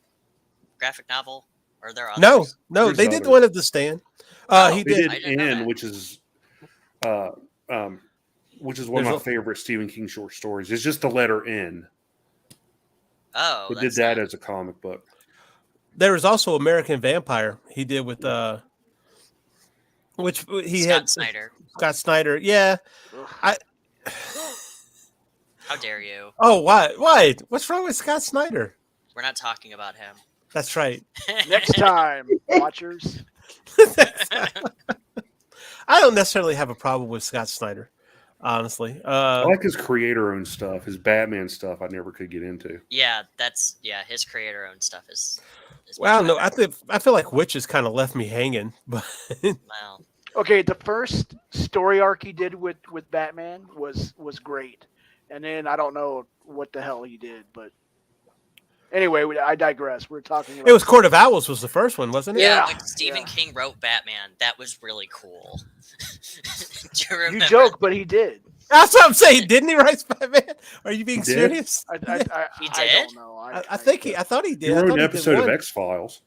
G: graphic novel? Or are there others?
B: No, they did one of The Stand. He did
D: N, which is one of my favorite Stephen King short stories. It's just the letter N.
G: Oh,
D: he did that as a comic book.
B: There was also American Vampire. He did with which he had
G: Snyder.
B: Scott Snyder. Yeah.
G: How dare you?
B: Oh, why? What's wrong with Scott Snyder?
G: We're not talking about him.
B: That's right.
E: Next time, watchers.
B: I don't necessarily have a problem with Scott Snyder, honestly.
D: I like his creator-owned stuff. His Batman stuff I never could get into.
G: Yeah, his creator-owned stuff is
B: well, no, I feel like Witches kind of left me hanging. But
G: wow.
E: Okay, the first story arc he did with Batman was great, and then I don't know what the hell he did, but anyway, I digress. We're talking about.
B: It was Court of Owls was the first one, wasn't it?
G: Yeah, when Stephen King wrote Batman, that was really cool. Do you remember?
E: You joke, but he did.
B: That's what I'm saying. Didn't he write Batman? Are you being serious?
E: He did.
G: I don't
E: know.
B: I thought he did.
D: He wrote an episode of X-Files.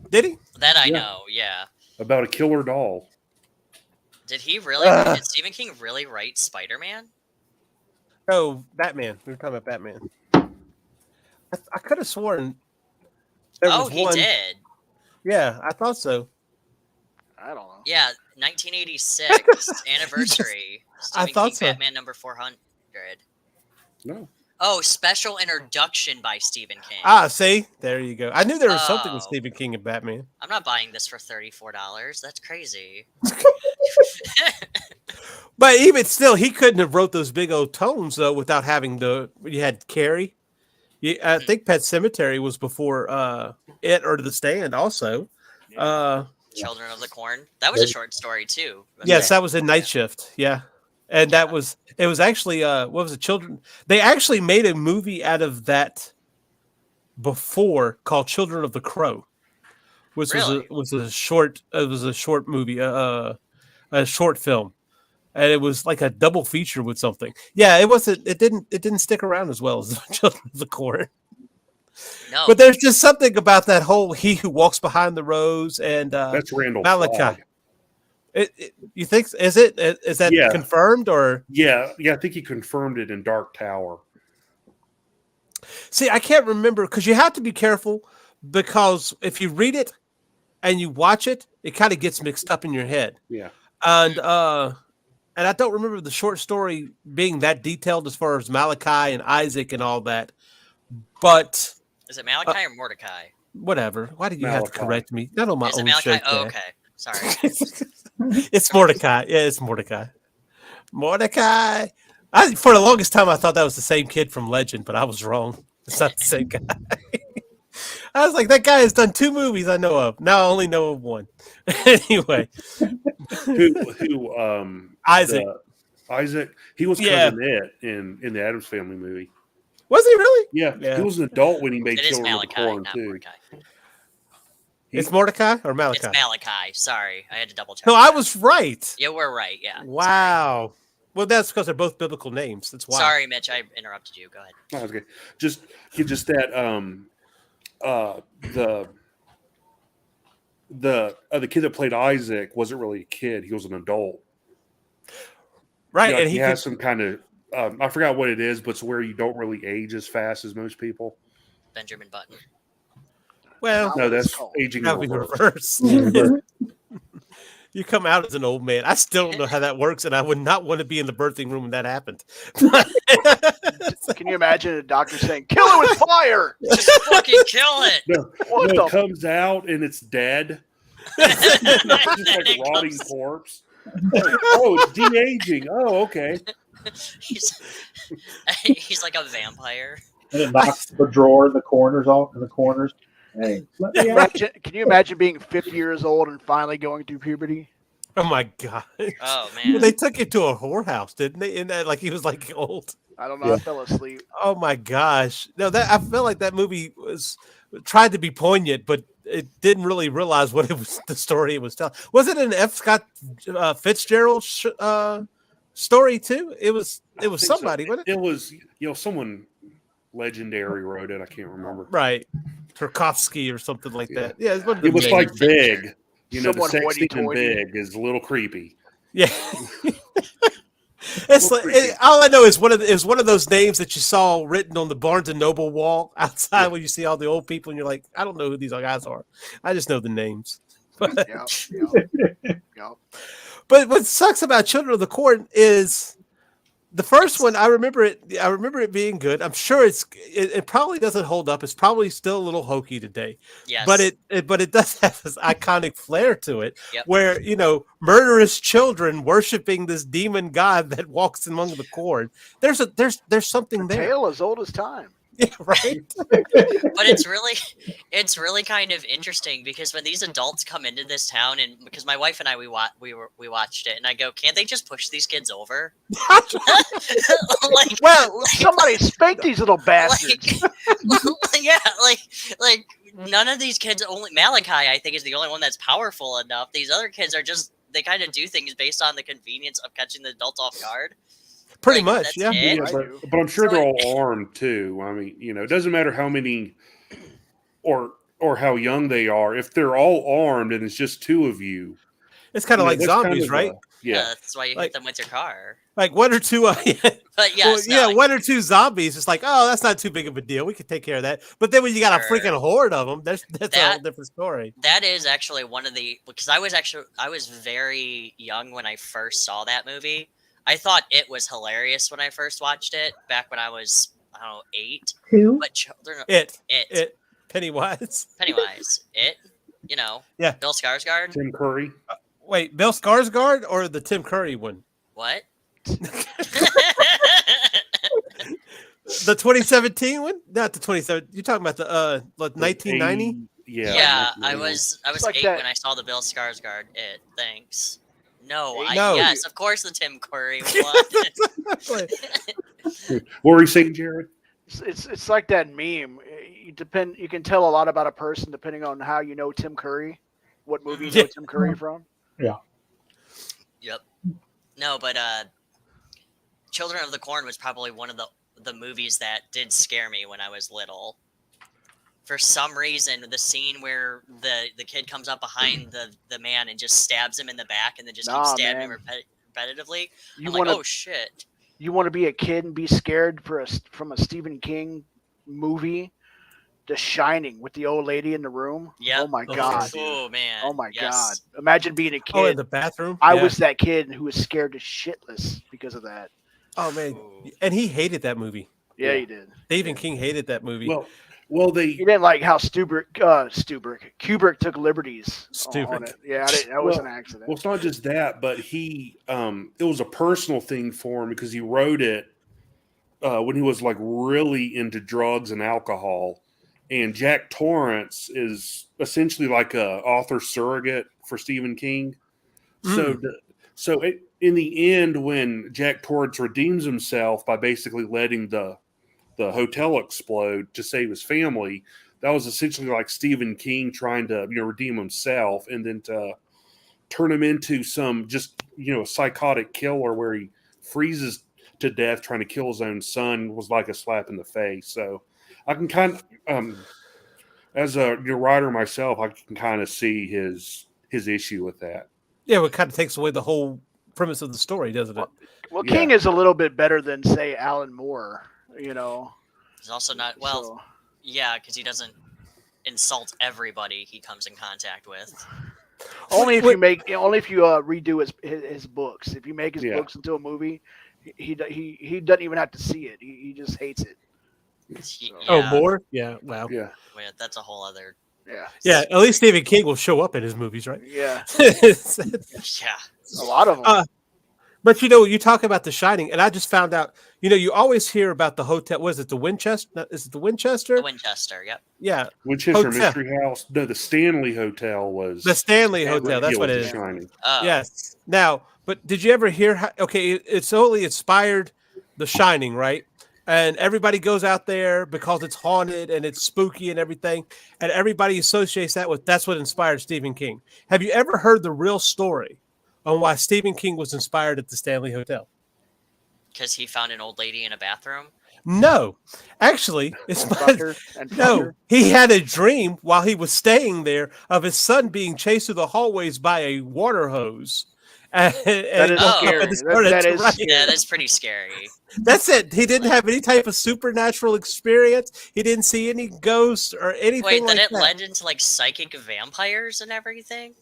B: Did he?
G: That I know. Yeah.
D: About a killer doll.
G: Did he really? Did Stephen King really write Spider-Man?
B: Oh, Batman. We were talking about Batman. I could have sworn.
G: He did.
B: Yeah, I thought so.
E: I don't know.
G: Yeah, 1986 anniversary.
B: I thought so.
G: Batman number 400.
D: No.
G: Oh, Special Introduction by Stephen King.
B: Ah, see, there you go. I knew there was something with
G: Oh.
B: Stephen King and Batman.
G: I'm not buying this for $34. That's crazy.
B: But even still, he couldn't have wrote those big old tomes though without having the. You had Carrie. I think Pet Cemetery was before it or The Stand. Also,
G: Children of the Corn. That was a short story too.
B: yes, that was in Night Shift. Yeah, and that was it. Was actually what was it? Children. They actually made a movie out of that before called Children of the Crow, which was a short. It was a short movie, a short film. And it was like a double feature with something. Yeah, it wasn't. It didn't stick around as well as Children of the Corn.
G: No,
B: But there's just something about that whole "He Who Walks Behind the Rose" and
D: That's Randall
B: Malachi.
D: Flagg.
B: You think is that
D: Yeah.
B: confirmed or?
D: Yeah, I think he confirmed it in Dark Tower.
B: See, I can't remember because you have to be careful because if you read it and you watch it, it kind of gets mixed up in your head.
D: Yeah.
B: And I don't remember the short story being that detailed as far as Malachi and Isaac and all that. But
G: is it Malachi or Mordecai?
B: whatever. Why do you have to
D: Malachi.
B: correct me? Not on my
G: Is it
B: own
G: Malachi?
B: show.
G: Oh,
B: Dad.
G: okay. Sorry.
B: It's Mordecai. Yeah, it's Mordecai. Mordecai. For the longest time, I thought that was the same kid from Legend, but I was wrong. It's not the same guy. I was like, that guy has done 2 movies I know of. Now I only know of 1. Anyway.
D: Who
B: Isaac.
D: Isaac, he was cousin Ed in the Addams Family movie.
B: Was he really?
D: Yeah, he was an adult when he made
G: It is
D: Children of the
G: Malachi,
D: Corn
G: not
D: too.
G: Mordecai.
B: It's Mordecai or Malachi?
G: It's Malachi. Sorry, I had to double check.
B: No, I was right.
G: Yeah, we're right. Yeah.
B: Wow. Well, that's because they're both biblical names. That's why.
G: Sorry, Mitch. I interrupted you. Go ahead.
D: Oh, okay. Just that the kid that played Isaac wasn't really a kid; he was an adult.
B: Right,
D: You know,
B: and
D: he has some kind of I forgot what it is, but it's where you don't really age as fast as most people.
G: Benjamin Button.
B: Well,
D: No, that's aging
B: that
D: in
B: would be
D: reverse.
B: reverse. You come out as an old man. I still don't know how that works, and I would not want to be in the birthing room when that happened.
E: Can you imagine a doctor saying, "Kill it with fire"?
G: Just fucking kill it.
D: No, it comes out and it's dead. It's just like rotting corpse. Oh, it's de-aging. Oh, okay.
G: He's like a vampire.
F: And it knocks the drawer in the corners off in the corners. Hey, let me out.
E: Can you imagine being 50 years old and finally going through puberty?
B: Oh my god!
G: Oh man!
B: Well, they took him to a whorehouse, didn't they? In that, like he was like old.
E: I don't know. I fell asleep.
B: Oh my gosh! No, that I felt like that movie tried to be poignant, but it didn't really realize what it was. The story it was telling. Was it an F. Scott Fitzgerald story too? It was somebody.
D: So.
B: Wasn't it?
D: It was someone legendary wrote it. I can't remember.
B: Right, Tarkovsky or something like that. Yeah,
D: it was like Big.
E: Someone
D: the sex scene in
E: hoity-toity.
D: Big is a little creepy.
B: Yeah. It's like all I know is one of those names that you saw written on the Barnes and Noble wall outside when you see all the old people and you're like, I don't know who these guys are. I just know the names. But, but what sucks about Children of the Corn is the first one. I remember it being good. I'm sure it probably doesn't hold up. It's probably still a little hokey today.
G: Yes.
B: But it does have this iconic flair to it,
G: Yep.
B: where murderous children worshiping this demon god that walks among the corn. There's something there.
E: Tale as old as time.
B: Yeah, right.
G: But it's really kind of interesting because when these adults come into this town, and because my wife and I we watched it, and I go, can't they just push these kids over?
E: Somebody spank these little bastards.
G: like none of these kids. Only Malachi, I think, is the only one that's powerful enough. These other kids are just they kind of do things based on the convenience of catching the adults off guard.
B: Pretty much, yeah.
D: But I'm sure they're all armed too. I mean, it doesn't matter how many or how young they are. If they're all armed and it's just 2 of you,
B: it's kind of like zombies, right?
G: That's why you hit them with your car.
B: Like 1 or 2.
G: But yes,
B: 1 or 2 zombies. It's like, oh, that's not too big of a deal. We can take care of that. But then when you got a freaking horde of them, that's a whole different story.
G: That is actually one of the because I was very young when I first saw that movie. I thought it was hilarious when I first watched it back when I was I don't know, 8.
H: Who?
G: But children,
B: It. Pennywise.
G: It. You know,
B: Yeah.
G: Bill Skarsgård.
D: Tim Curry.
B: Wait, Bill Skarsgård or the Tim Curry one?
G: What?
B: The 2017 one? Not the 2017. You're talking about the 1990?
G: Yeah, I was
E: like
G: 8
E: that.
G: when I saw the Bill Skarsgård. Thanks. No,
B: No.
G: yes, of course the Tim Curry one.
D: What were you saying, Jared?
E: It's like that meme. You can tell a lot about a person depending on how you know Tim Curry, what movie you know Tim Curry from.
F: Yeah.
G: Yep. No, but Children of the Corn was probably one of the movies that did scare me when I was little. For some reason, the scene where the kid comes up behind the man and just stabs him in the back and then just keeps stabbing him repetitively. I'm like, oh shit.
E: You want to be a kid and be scared from a Stephen King movie, The Shining, with the old lady in the room?
G: Yeah.
E: Oh my god.
G: Oh man.
E: Oh my
G: Yes.
E: god. Imagine being a kid.
B: Oh, in the bathroom?
E: I
B: Yeah.
E: was that kid who was scared to shitless because of that.
B: Oh, man. And he hated that movie.
E: Yeah, he did.
B: Stephen King hated that movie.
D: Well,
E: He didn't like how Kubrick took liberties on it. Yeah, that was an accident.
D: Well, it's not just that, but he it was a personal thing for him because he wrote it when he was like really into drugs and alcohol. And Jack Torrance is essentially like a author surrogate for Stephen King. So in the end, when Jack Torrance redeems himself by basically letting the hotel explode to save his family, that was essentially like Stephen King trying to redeem himself, and then to turn him into some just a psychotic killer where he freezes to death trying to kill his own son was like a slap in the face. So I can kind of as a writer myself, I can kind of see his issue with that.
B: Yeah, it kind of takes away the whole premise of the story, doesn't it?
E: Well, King is a little bit better than, say, Alan Moore,
G: He's also not, yeah, because he doesn't insult everybody he comes in contact with.
E: Only if you redo his books. If you make his books into a movie, he doesn't even have to see it. He just hates it.
B: Oh, Moore? Yeah, wow.
D: Yeah.
G: Wait, that's a whole other.
B: Yeah, at least Stephen King will show up in his movies, right?
E: Yeah.
G: Yeah.
E: A lot of them.
B: But you talk about The Shining, and I just found out, you always hear about the hotel. Was it the Winchester? Is it the Winchester?
G: The Winchester, yep.
B: Yeah.
D: Winchester Mystery House. No, the Stanley Hotel was.
B: The Stanley Hotel, that's what it is.
D: Shining.
B: Yes. Now, but did you ever hear it's only inspired The Shining, right? And everybody goes out there because it's haunted and it's spooky and everything. And everybody associates that's what inspired Stephen King. Have you ever heard the real story on why Stephen King was inspired at the Stanley Hotel?
G: Because he found an old lady in a bathroom?
B: No. Actually, he had a dream while he was staying there of his son being chased through the hallways by a water hose.
E: That is scary.
G: Yeah, that's pretty scary.
B: That's it. He didn't have any type of supernatural experience. He didn't see any ghosts or anything.
G: Wait,
B: like
G: then it
B: that.
G: led into like psychic vampires and everything?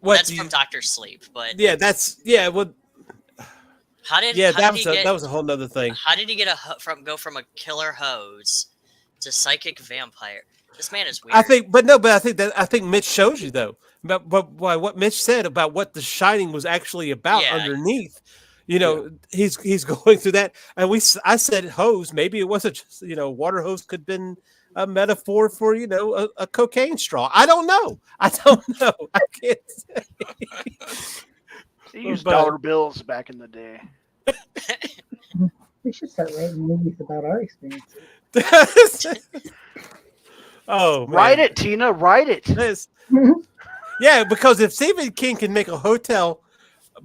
B: What
G: from Dr. Sleep, but
B: yeah, that's Well, that was a whole nother thing.
G: How did he get go from a killer hose to psychic vampire? This man is weird.
B: I think Mitch shows you though. But what Mitch said about what The Shining was actually about underneath, he's going through that. And I said hose. Maybe it wasn't just water hose could have been a metaphor for a cocaine straw. I don't know. I can't say.
E: They used dollar bills back in the day.
H: We should start writing movies about our experiences.
B: Oh, man.
E: Write it, Tina. Write it.
B: Yeah, because if Stephen King can make a hotel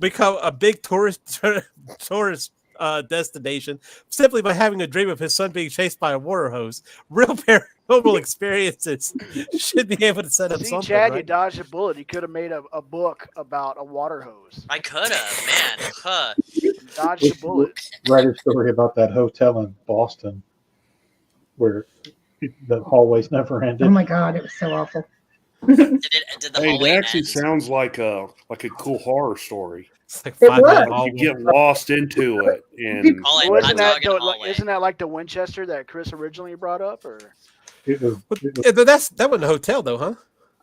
B: become a big tourist destination simply by having a dream of his son being chased by a water hose, real paranormal experiences should be able to set up something.
E: Chad,
B: right?
E: you dodged a bullet. You could have made a book about a water hose.
G: I could have, man. Huh.
E: Dodged a bullet.
F: Write a story about that hotel in Boston where the hallways never ended.
H: Oh my God, it was so awful.
G: Did the
D: Hey,
G: hallway
D: that actually
G: end?
D: sounds like a cool horror story.
B: It's like
H: It
B: 5 minute
H: was.
B: hall.
D: You get lost into it, and
G: Call it
E: Wasn't
G: hot
E: that
G: dog in the hallway.
E: isn't that like the Winchester that Chris originally brought up, or
F: It was,
B: But,
F: it was
B: yeah, but that wasn't a hotel though, huh?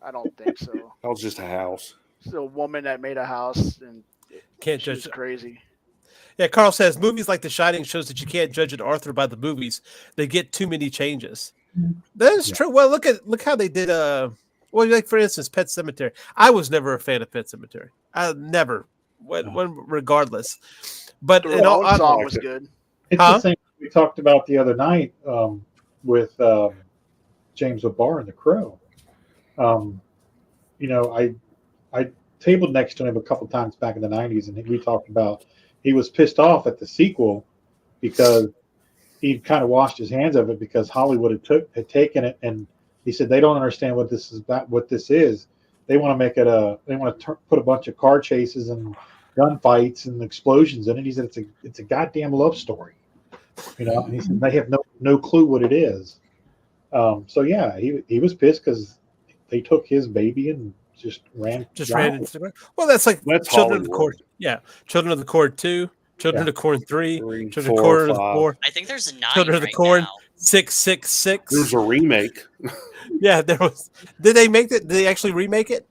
E: I don't think so.
D: that was just a house.
E: It's a woman that made a house and
B: Can't
E: she was
B: judge.
E: crazy.
B: Yeah, Carl says movies like The Shining shows that you can't judge an author by the movies. They get too many changes. That is true. Well, look how they did. Well, like for instance, Pet Sematary. I was never a fan of Pet Sematary. I never, regardless. But
E: The
B: in all,
E: Ramones song
D: like
E: was
D: it.
E: good.
F: it's
B: Huh?
F: the same we talked about the other night with James O'Barr and The Crow. I tabled next to him a couple times back in the 90s, and we talked about he was pissed off at the sequel because he kind of washed his hands of it because Hollywood had taken it, and he said they don't understand what this is about. What this is, they want to make it they want to put a bunch of car chases and gunfights and explosions in it. He said it's a goddamn love story, And he said they have no clue what it is. So yeah, he was pissed because they took his baby and just ran
B: into the. Well, that's like
D: That's
B: Children of the
D: Hollywood.
B: Corn. Yeah, Children of the Corn 2, Children
F: Yeah.
B: of the Corn 3,
D: 3,
B: Children of the
D: 4,
B: Corn
D: 5.
B: 4,
G: I think there's 9
B: Children of the
G: right
B: Corn
G: now.
B: 666.
D: There's a remake.
B: Yeah, there was. Did they make it? Did they actually remake it?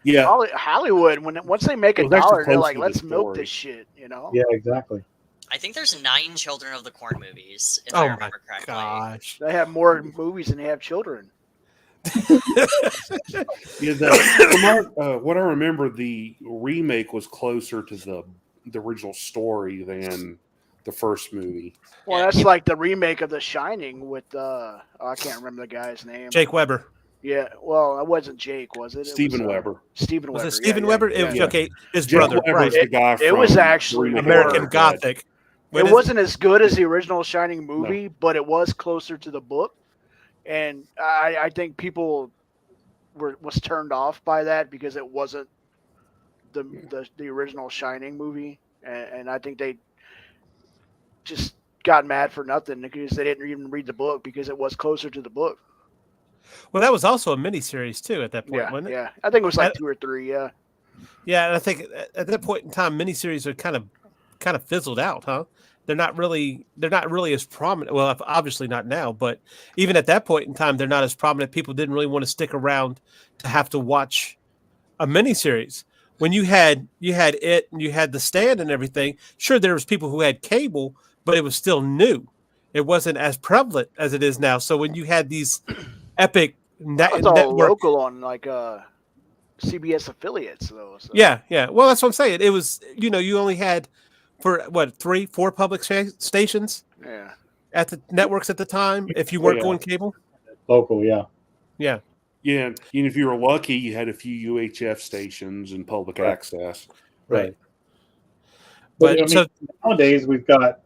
D: Yeah,
E: Hollywood, once they make a
D: It was actually
E: dollar, they're
D: close
E: like,
D: to the
E: let's milk
D: story.
E: this shit,
F: Yeah, exactly.
G: I think there's 9 Children of the Corn movies, if
B: Oh
G: I
B: my
G: remember correctly.
B: gosh!
E: They have more movies than they have children.
D: yeah. What I remember, the remake was closer to the original story than the first movie.
E: Well,
G: Yeah,
E: that's like the remake of The Shining with I can't remember the guy's name.
B: Jake Weber.
E: Yeah, well, it wasn't Jake, was it?
D: Stephen
E: It was,
D: Weber.
E: Stephen
B: Was
E: Weber.
B: it Stephen
E: yeah,
B: Weber?
E: Yeah,
B: It was
E: yeah.
B: okay. His
D: Jake
B: brother,
D: Weber's
B: right?
D: the guy
E: It
D: from
E: was actually
D: Remake of
B: American
D: Walking Dead.
B: Gothic.
E: It wasn't as good as the original Shining movie, but it was closer to the book, and I think people was turned off by that because it wasn't the original Shining movie, and I think they just got mad for nothing because they didn't even read the book because it was closer to the book.
B: Well, that was also a miniseries too at that point,
E: Yeah,
B: wasn't it?
E: yeah. I think it was like
B: I-
E: 2 or 3. Yeah.
B: Yeah, and I think at that point in time, miniseries are kind of fizzled out, huh? They're not really as prominent. Well, obviously not now, but even at that point in time, they're not as prominent. People didn't really want to stick around to have to watch a miniseries. When you had it and you had The Stand and everything, sure there was people who had cable, but it was still new. It wasn't as prevalent as it is now. So when you had these epic
E: It's all
B: network,
E: local on like CBS affiliates though. So.
B: yeah. Well, that's what I'm saying. It was you only had for what 3-4 public stations
E: Yeah.
B: at the networks at the time. If you weren't
F: Yeah.
B: going cable,
F: Local, yeah.
B: yeah.
D: Yeah, and if you were lucky, you had a few UHF stations and public
F: Right.
D: access.
B: Right.
F: But
B: But so
F: nowadays we've got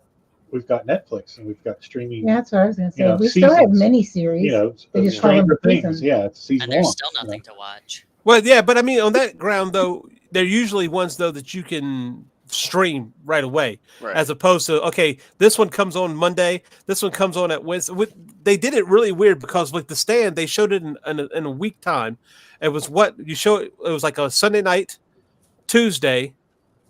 F: Netflix and we've got streaming.
H: Yeah, that's what I was going to say.
F: You know,
H: We still have
F: seasons.
H: miniseries. They just call them
F: Stranger Things.
H: seasons.
F: Yeah, it's season
G: And there's
F: one.
G: still nothing to watch.
B: well, yeah, but I mean, on that ground though, they're usually ones though that you can stream right away,
E: Right.
B: as opposed to okay, this one comes on Monday, this one comes on at Wednesday. They did it really weird because with The Stand, they showed it in a week time. It was what you show. It was like a Sunday night, Tuesday,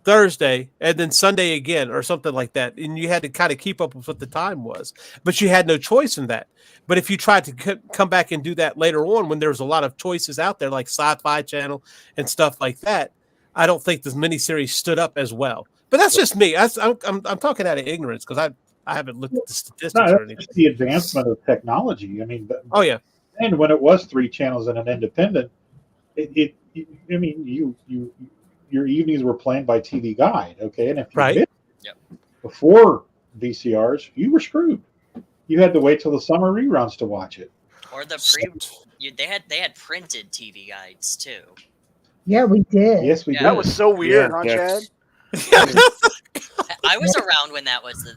B: Thursday, and then Sunday again, or something like that. And you had to kind of keep up with what the time was, but you had no choice in that. But if you tried to come back and do that later on, when there was a lot of choices out there, like Sci-Fi Channel and stuff like that, I don't think this miniseries stood up as well. But that's just me. I'm talking out of ignorance because I haven't looked at the statistics
F: No,
B: or
F: that's
B: anything.
F: just the advancement of technology. I mean,
B: Oh yeah,
F: and when it was 3 channels and an independent, your evenings were planned by TV Guide, okay? And if you
B: Right.
F: missed
G: Yep.
F: before VCRs, you were screwed. You had to wait till the summer reruns to watch it.
G: Or the they had printed TV guides too.
H: Yeah, we did.
F: Yes, we
G: Yeah.
F: did.
E: That was so weird,
D: Yeah,
E: huh,
D: that's-
E: Chad?
G: I was around when that was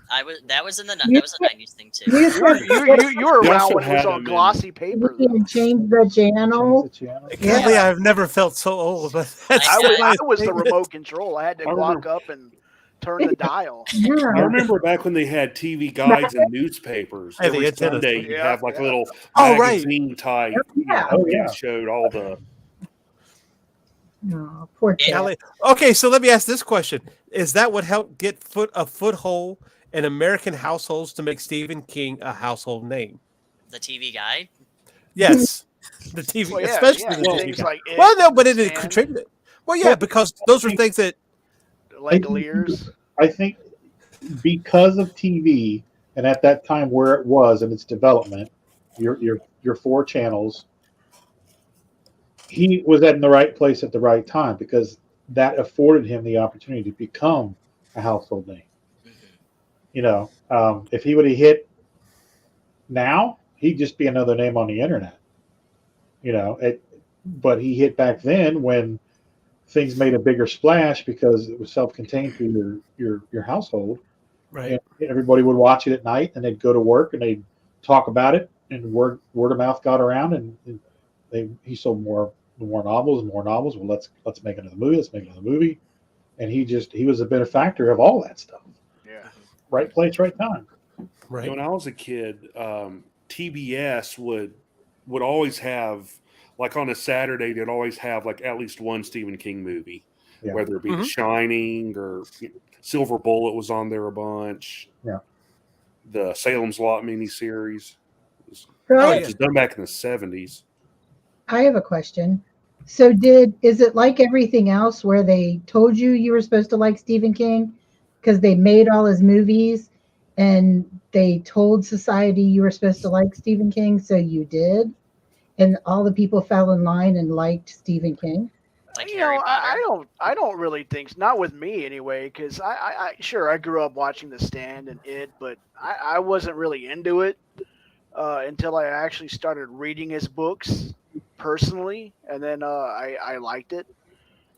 G: that was a 90s thing too.
H: We used to have
E: You were
D: We
E: around
D: also
E: when it was
D: had
E: on
D: them in-
E: glossy paper.
H: we
E: Though.
H: can change the channel.
F: Change the channel.
B: Golly, I've never felt so old. But that's
E: I
B: the
E: was the
B: thing.
E: remote control. I had to
D: I
E: walk
D: remember-
E: up and turn the dial.
D: I
H: Yeah.
D: remember back when they had TV guides and newspapers.
B: Yeah, the
D: Every
B: antennas.
D: Sunday, you
E: Yeah,
D: have like a
E: yeah.
D: little
B: Oh, right.
D: magazine type.
H: Yeah.
F: Oh, yeah.
D: It showed all the.
H: Oh, poor kid.
B: Ellie. Okay, so let me ask this question: is that what helped get a foothold in American households to make Stephen King a household name?
G: The TV Guide.
B: Yes, the TV,
E: Well, yeah,
B: especially
E: yeah,
B: the TV.
E: things
B: Guide.
E: like It,
B: Well, no, but it
E: Stand,
B: contributed. Well, yeah, because those are things that.
E: Langoliers.
F: I think because of TV and at that time where it was in its development, your 4 channels, he was in the right place at the right time because that afforded him the opportunity to become a household name. You know, if he would have hit now, he'd just be another name on the internet. You know, but he hit back then when things made a bigger splash because it was self-contained through your household.
B: Right.
F: And everybody would watch it at night, and they'd go to work and they'd talk about it, and word of mouth got around, and he sold more novels and more novels. Well, let's make another movie. Let's make another movie, and he was a benefactor of all that stuff.
E: Yeah.
F: Right place, right time.
B: Right.
D: When I was a kid, TBS would always have, like on a Saturday, they'd always have like at least one Stephen King movie,
F: Yeah.
D: whether it be
B: Mhm.
D: The Shining or Silver Bullet was on there a bunch.
F: Yeah.
D: The Salem's Lot miniseries. It
H: Right.
D: was done back in the 70s.
H: I have a question. So is it like everything else where they told you were supposed to like Stephen King because they made all his movies and they told society you were supposed to like Stephen King, so you did? And all the people fell in line and liked Stephen King?
G: Like
E: You
G: Harry
E: know,
G: Potter.
E: I don't really think, not with me anyway, because I sure I grew up watching The Stand and It, but I wasn't really into it until I actually started reading his books personally, and then I liked it.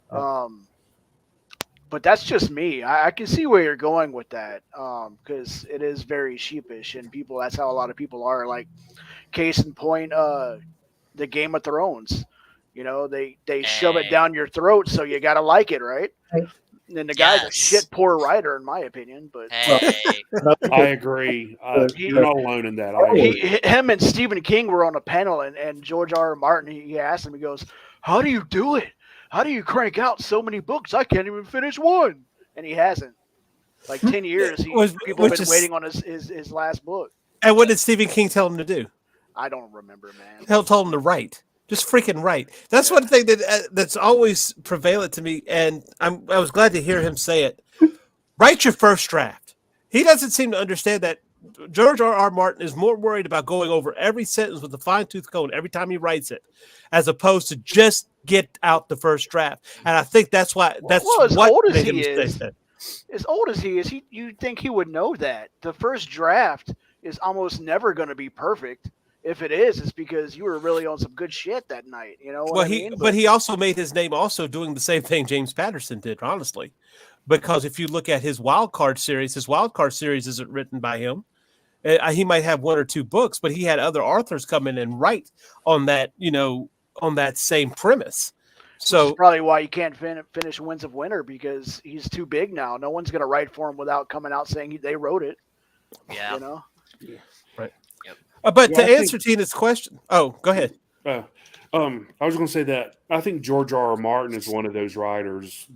E: But that's just me. I can see where you're going with that, because it is very sheepish, and that's how a lot of people are. Like, case in point, the Game of Thrones. You know, they shove it down your throat, so you got to like it, right?
H: Right.
E: And the guy's a
G: Yes.
E: shit poor writer, in my opinion. But
G: Hey,
D: I agree. You're not alone in that. I agree.
E: him and Stephen King were on a panel, and George R. R. Martin, he asked him, he goes, "How do you do it? How do you crank out so many books? I can't even finish one." And he hasn't. Like 10 years, people have been waiting on his last book.
B: And what did Stephen King tell him to do?
E: I don't remember, man.
B: He told him to write. Just freaking write. That's one thing that's always prevalent to me, and I was glad to hear him say it. Write your first draft. He doesn't seem to understand that George R. R. Martin is more worried about going over every sentence with a fine-tooth comb every time he writes it, as opposed to just get out the first draft. And I think that's why. That's
E: as
B: what
E: old as
B: made
E: he
B: him
E: is,
B: say that.
E: as old as he is, you'd think he would know that the first draft is almost never going to be perfect. If it is, it's because you were really on some good shit that night. You know what
B: Well,
E: I mean?
B: but he also made his name also doing the same thing James Patterson did, honestly. Because if you look at his wild card series isn't written by him. He might have 1 or 2 books, but he had other authors come in and write on that, on that same premise. So
E: that's probably why you can't finish Winds of Winter, because he's too big now. No one's going to write for him without coming out saying they wrote it.
G: yeah.
E: You know?
B: right.
G: Yep.
B: But
D: Well,
B: to
D: I
B: answer Tina's question, go ahead.
D: I was going to say that I think George R. R. Martin is one of those writers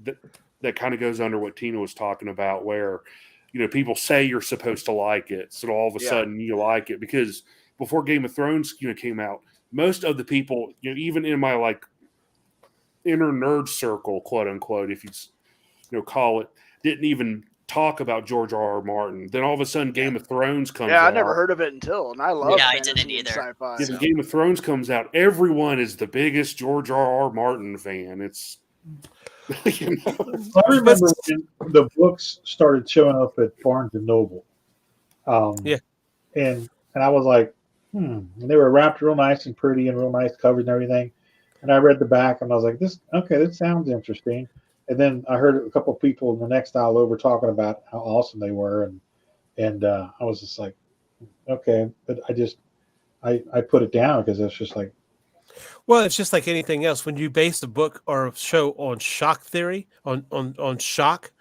D: that kind of goes under what Tina was talking about, where people say you're supposed to like it, so all of a sudden you like it. Because before Game of Thrones came out, most of the people, even in my like inner nerd circle, quote unquote, if you call it, didn't even talk about George R. R. Martin. Then all of a sudden Game of Thrones comes out.
E: Yeah, I never heard of it until, and I love
G: Yeah, I
E: fantasy
G: didn't
E: and
G: either.
E: sci-fi.
D: Yeah, Game of Thrones comes out. Everyone is the biggest George R. R. Martin fan. It's
F: I remember when the books started showing up at Barnes and Noble. And I was like, and they were wrapped real nice and pretty and real nice covers and everything. And I read the back and I was like, this sounds interesting. And then I heard a couple of people in the next aisle over talking about how awesome they were, and I was just like, okay, but I put it down because it's just like.
B: Well, it's just like anything else. When you base a book or a show on shock theory, on shock,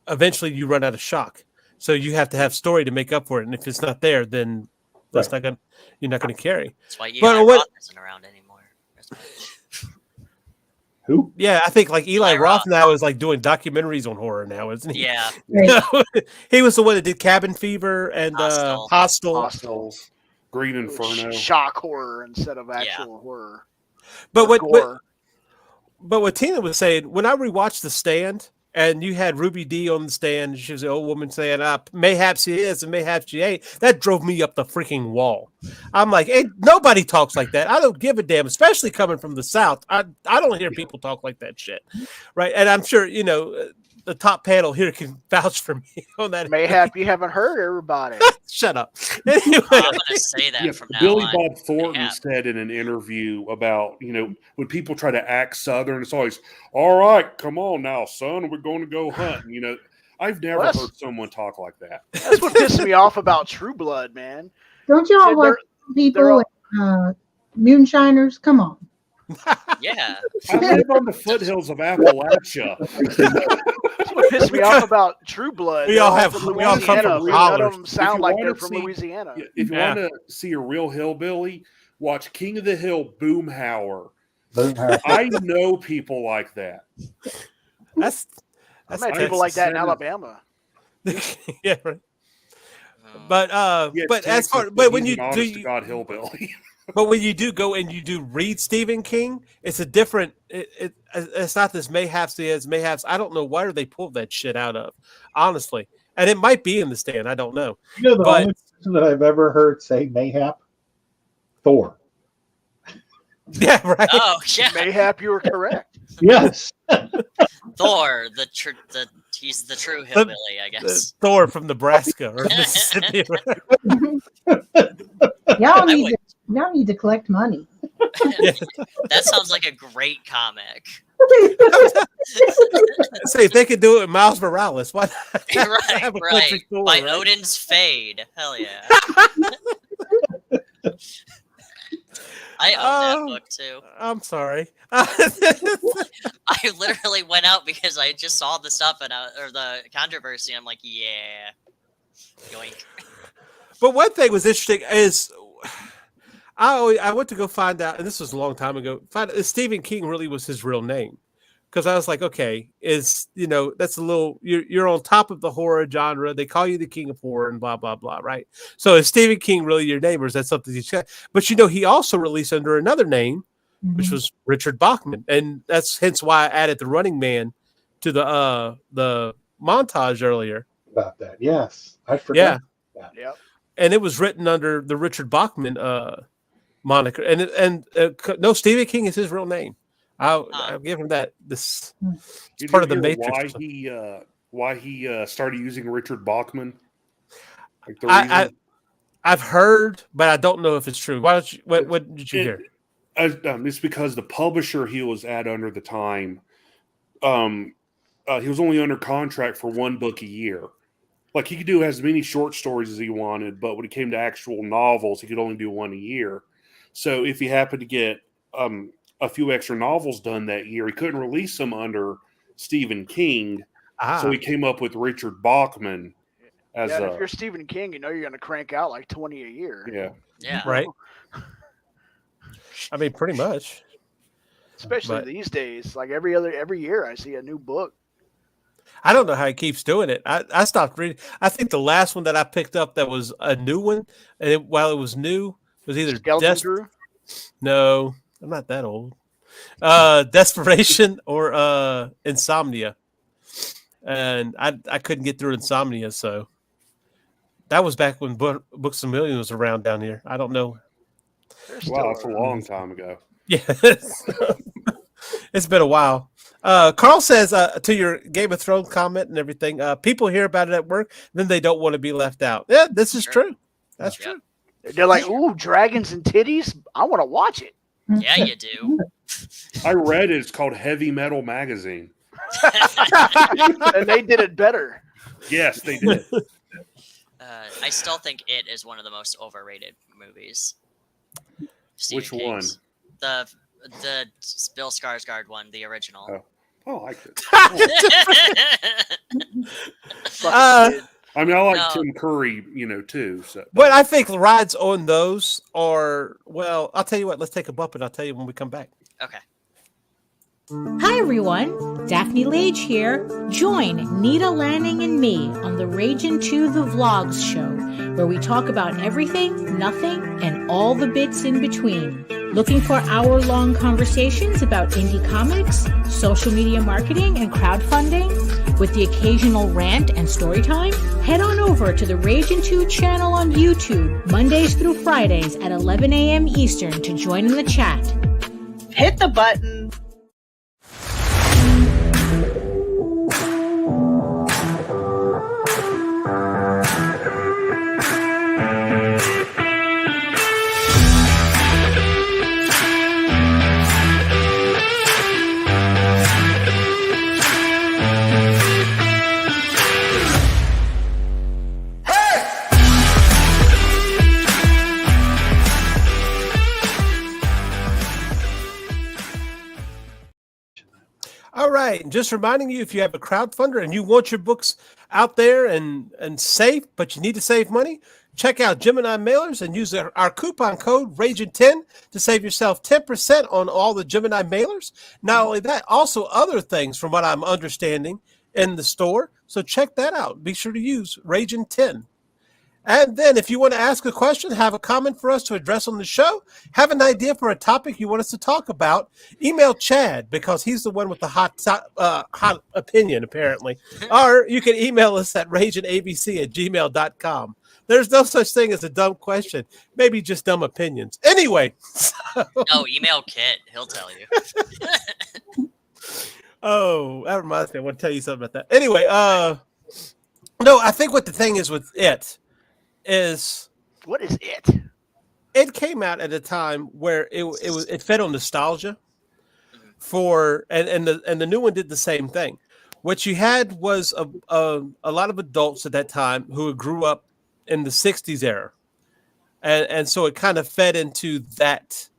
B: eventually you run out of shock. So you have to have story to make up for it. And if it's not there, then that's not you're not gonna carry.
G: That's why
B: But
G: Eli Roth isn't around anymore.
F: Who?
B: Yeah, I think like Eli
G: Eli
B: Roth
G: Roth.
B: now is like doing documentaries on horror now, isn't he?
G: Yeah.
H: Right.
B: He was the one that did Cabin Fever and
G: Hostel.
B: Hostel.
D: Hostels, Green Inferno.
E: Shock horror instead of
G: Yeah.
E: actual horror.
B: But
E: Or
B: what
E: gore.
B: but what Tina was saying, when I rewatched The Stand and you had Ruby D on the stand, and she was the old woman saying, mayhaps she is and mayhaps she ain't, that drove me up the freaking wall. I'm like, hey, nobody talks like that. I don't give a damn, especially coming from the South. I don't hear people talk like that shit. Right. And I'm sure, the top panel here can vouch for me on that.
E: Mayhap you haven't heard, everybody.
B: Shut up. Anyway.
G: I'm going to say that from now
D: Billy
G: on.
D: Bob Thornton
G: Yeah.
D: said in an interview about, when people try to act Southern, it's always, all right, come on now, son, we're going to go hunting. I've never
E: Well,
D: heard someone talk like that.
E: That's what pissed me off about True Blood, man.
H: Don't y'all
E: They're-
H: watch people, moonshiners? Come on.
G: Yeah.
D: I live on the foothills of Appalachia.
E: That's what pissed me off about True Blood.
B: We all
E: They're
B: have-
E: from
B: we all come
E: Louisiana.
B: from
E: None
B: hollers.
E: of them sound
D: If you
E: like
D: wanna
E: they're from
D: see-
E: Louisiana.
D: If you
B: Yeah.
D: want to see a real hillbilly, watch King of the Hill Boomhauer.
F: Boomhauer.
D: I know people like that.
B: That's
E: I met people like that in Alabama.
B: yeah, right. But
D: Yeah,
B: but as
D: Texas,
B: far but when
D: he's
B: you
D: an
B: do
D: honest to God hillbilly.
B: but when you do go and you do read Stephen King, it's a different. It's not this mayhaps he is mayhaps. I don't know where they pulled that shit out of, honestly. And it might be in The Stand. I don't know.
F: You know the
B: But-
F: only person that I've ever heard say mayhap? Thor.
B: Yeah, right.
G: Oh, yeah.
E: Mayhap you were correct.
F: Yes.
G: Thor, he's the true hillbilly, I guess.
B: Thor from Nebraska or Mississippi.
H: Y'all
G: I
H: need
G: would-
H: to y'all need to collect money.
G: That sounds like a great comic.
B: Say if they could do it with Miles Morales, why not
G: Right,
B: have a
G: right.
B: country Thor,
G: By
B: right?
G: Odin's Fade. Hell yeah. I own that book too.
B: I'm sorry.
G: I literally went out because I just saw the stuff or the controversy. I'm like, yeah. Yoink.
B: But one thing was interesting is I went to go find out, and this was a long time ago. Find out if Stephen King really was his real name, because I was like, okay, that's a little you're on top of the horror genre. They call you the king of horror and blah blah blah, right? So is Stephen King really your name, or is that something you got? But he also released under another name, which was Richard Bachman, and that's hence why I added the Running Man to the montage earlier.
F: About that. Yes. I
B: Yeah.
F: forgot.
E: Yep.
B: And it was written under the Richard Bachman moniker, and no, Stephen King is his real name. I'll give him that. This
D: You
B: part of the
D: didn't
B: Matrix.
D: hear why he started using Richard Bachman? Like the reason?
B: I've heard, but I don't know if it's true. Why don't you? What did you hear?
D: It's because the publisher he was at under the time, he was only under contract for one book a year. Like he could do as many short stories as he wanted, but when it came to actual novels, he could only do one a year. So if he happened to get a few extra novels done that year, he couldn't release them under Stephen King. So he came up with Richard Bachman as
E: Yeah, if you're Stephen King, you're going to crank out like 20 a year.
D: yeah.
G: Yeah.
B: Right. I mean, pretty much.
E: Especially
B: But-
E: these days, like every year I see a new book.
B: I don't know how he keeps doing it. I stopped reading. I think the last one that I picked up that was a new one, and while it was new, was either
E: Skeleton Crew?
B: No, I'm not that old. Desperation or Insomnia, and I couldn't get through Insomnia, so that was back when Books a Million was around down here. I don't know.
D: Wow, that's a long time ago.
B: Yeah, it's been a while. Carl says to your Game of Thrones comment and everything, people hear about it at work, then they don't want to be left out. Yeah, this is true. That's true.
E: They're like, ooh, dragons and titties. I want to watch it.
G: Yeah, you do.
D: I read it. It's called Heavy Metal Magazine.
E: And they did it better.
D: Yes, they did.
G: I still think it is one of the most overrated movies.
D: Which one?
G: The Bill Skarsgård one, the original.
D: Oh, I could.
B: Uh,
D: I mean, I like
G: No.
D: Tim Curry, too. So.
B: But I think the rides on those are, well, I'll tell you what, let's take a bump and I'll tell you when we come back.
G: Okay.
K: Hi everyone, Daphne Lage here. Join Nita Lanning and me on the Ragin 2 The Vlogs show, where we talk about everything, nothing, and all the bits in between. Looking for hour-long conversations about indie comics, social media marketing, and crowdfunding, with the occasional rant and story time? Head on over to the Ragin 2 channel on YouTube, Mondays through Fridays at 11 a.m. Eastern to join in the chat.
L: Hit the button.
B: All right. Just reminding you, if you have a crowdfunder and you want your books out there and safe, but you need to save money, check out Gemini Mailers and use our coupon code RAGIN10 to save yourself 10% on all the Gemini Mailers. Not only that, also other things from what I'm understanding in the store. So check that out. Be sure to use RAGIN10. And then if you want to ask a question, have a comment for us to address on the show, have an idea for a topic you want us to talk about, email Chad because he's the one with the hot opinion, apparently. Or you can email us at raginabc@gmail.com. There's no such thing as a dumb question, maybe just dumb opinions. Anyway.
G: No, email Kit. He'll tell you.
B: Oh, that reminds me. I want to tell you something about that. Anyway, no, I think what the thing is with it is
E: What is it?
B: it came out at a time where it fed on nostalgia for and the new one did the same thing. What you had was a lot of adults at that time who grew up in the 60s era. And so it kind of fed into that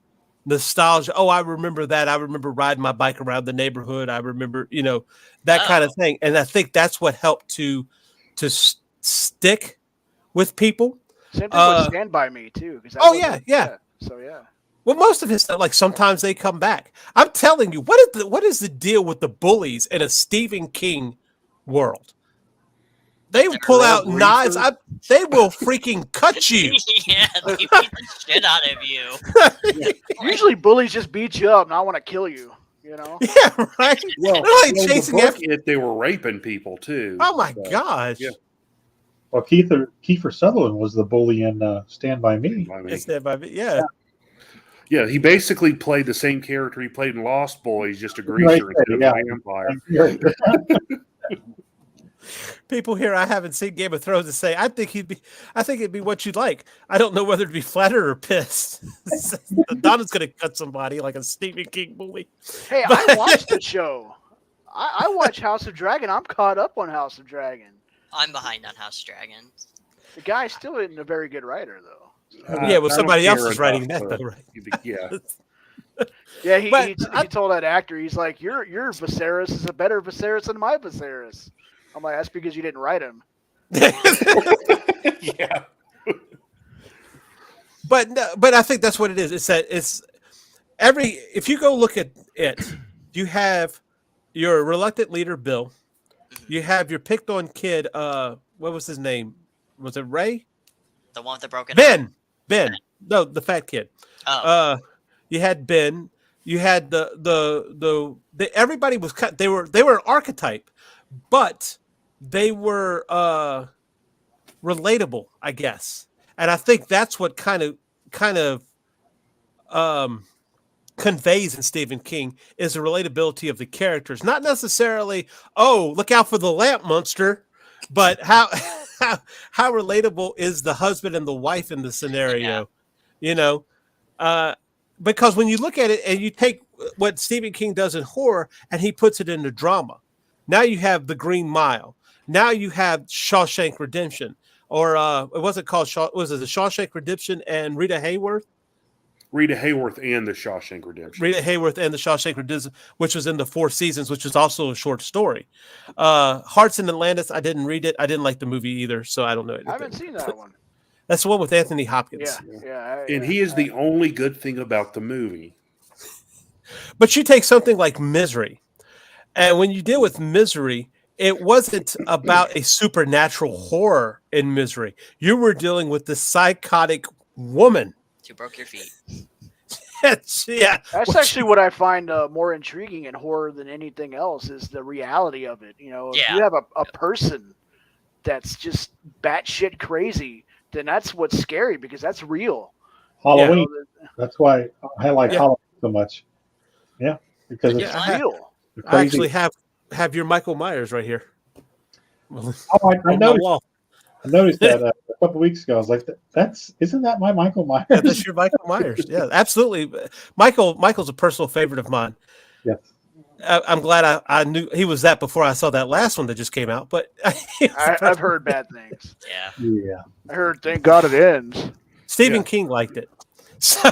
B: nostalgia. Oh, I remember that. I remember riding my bike around the neighborhood. I remember, that kind of thing. And I think that's what helped to stick with people.
E: Same thing with Stand By Me too.
B: Yeah.
E: So yeah.
B: Well, most of his stuff, like sometimes they come back. I'm telling you, what is the deal with the bullies in a Stephen King world? They will pull out knives. They will freaking cut you.
G: Yeah, they beat the shit out of you.
E: Usually bullies just beat you up and I want to kill you.
B: Yeah, right.
D: Well,
B: they're like chasing after
D: it, they were raping people too.
B: Oh my gosh.
D: Yeah.
F: Well, Kiefer Sutherland was the bully in Stand By Me.
B: Stand By Me, yeah.
D: Yeah, he basically played the same character he played in Lost Boys, just a greaser instead of a vampire.
B: People here I haven't seen Game of Thrones to say I think it'd be what you'd like. I don't know whether to be flattered or pissed. Donna's gonna cut somebody like a Stephen King bully.
E: Hey, I watched the show. I watch House of Dragon. I'm caught up on House of Dragon.
G: I'm behind on House Dragon.
E: The guy still isn't a very good writer, though.
B: Yeah, well, somebody else is writing that, though, right?
D: Yeah.
E: Yeah, he told that actor, he's like, your Viserys is a better Viserys than my Viserys. I'm like, that's because you didn't write him.
D: Yeah.
B: But I think that's what it is. It's that if you go look at it, you have your reluctant leader, Bill. You have your picked on kid, what was his name? Was it Ray?
G: The one with the broken
B: Ben. No, the fat kid.
G: Oh.
B: You had Ben. You had the everybody was cut. They were an archetype, but they were relatable, I guess. And I think that's what kind of conveys in Stephen King is the relatability of the characters. Not necessarily, oh, look out for the lamp monster, but how relatable is the husband and the wife in the scenario, because when you look at it and you take what Stephen King does in horror and he puts it into drama, now you have The Green Mile. Now you have Shawshank Redemption, or it wasn't called was it the Shawshank Redemption and Rita Hayworth?
D: Rita Hayworth and the Shawshank Redemption.
B: Rita Hayworth and the Shawshank Redemption, which was in the 4 seasons, which was also a short story. Hearts in Atlantis, I didn't read it. I didn't like the movie either, so I don't know anything.
E: I haven't seen that one.
B: That's the one with Anthony Hopkins.
E: Yeah.
D: And he is the only good thing about the movie.
B: But you take something like Misery, and when you deal with Misery, it wasn't about a supernatural horror in Misery. You were dealing with the psychotic woman.
G: You broke your feet.
B: Yeah.
E: That's actually what I find more intriguing in horror than anything else is the reality of it. You know, if you have a person that's just batshit crazy, then that's what's scary because that's real.
F: Halloween. That's why I like Halloween so much. Yeah, because it's
E: real.
B: I actually have your Michael Myers right here.
F: I noticed that a couple weeks ago. I was like, isn't that my Michael Myers?
B: Yeah, that's your Michael Myers. Yeah, absolutely. Michael's a personal favorite of mine.
F: Yes.
B: I'm glad I knew he was that before I saw that last one that just came out. But
E: I've heard bad things.
B: Yeah.
E: I heard, thank God it ends.
B: Stephen King liked it. So.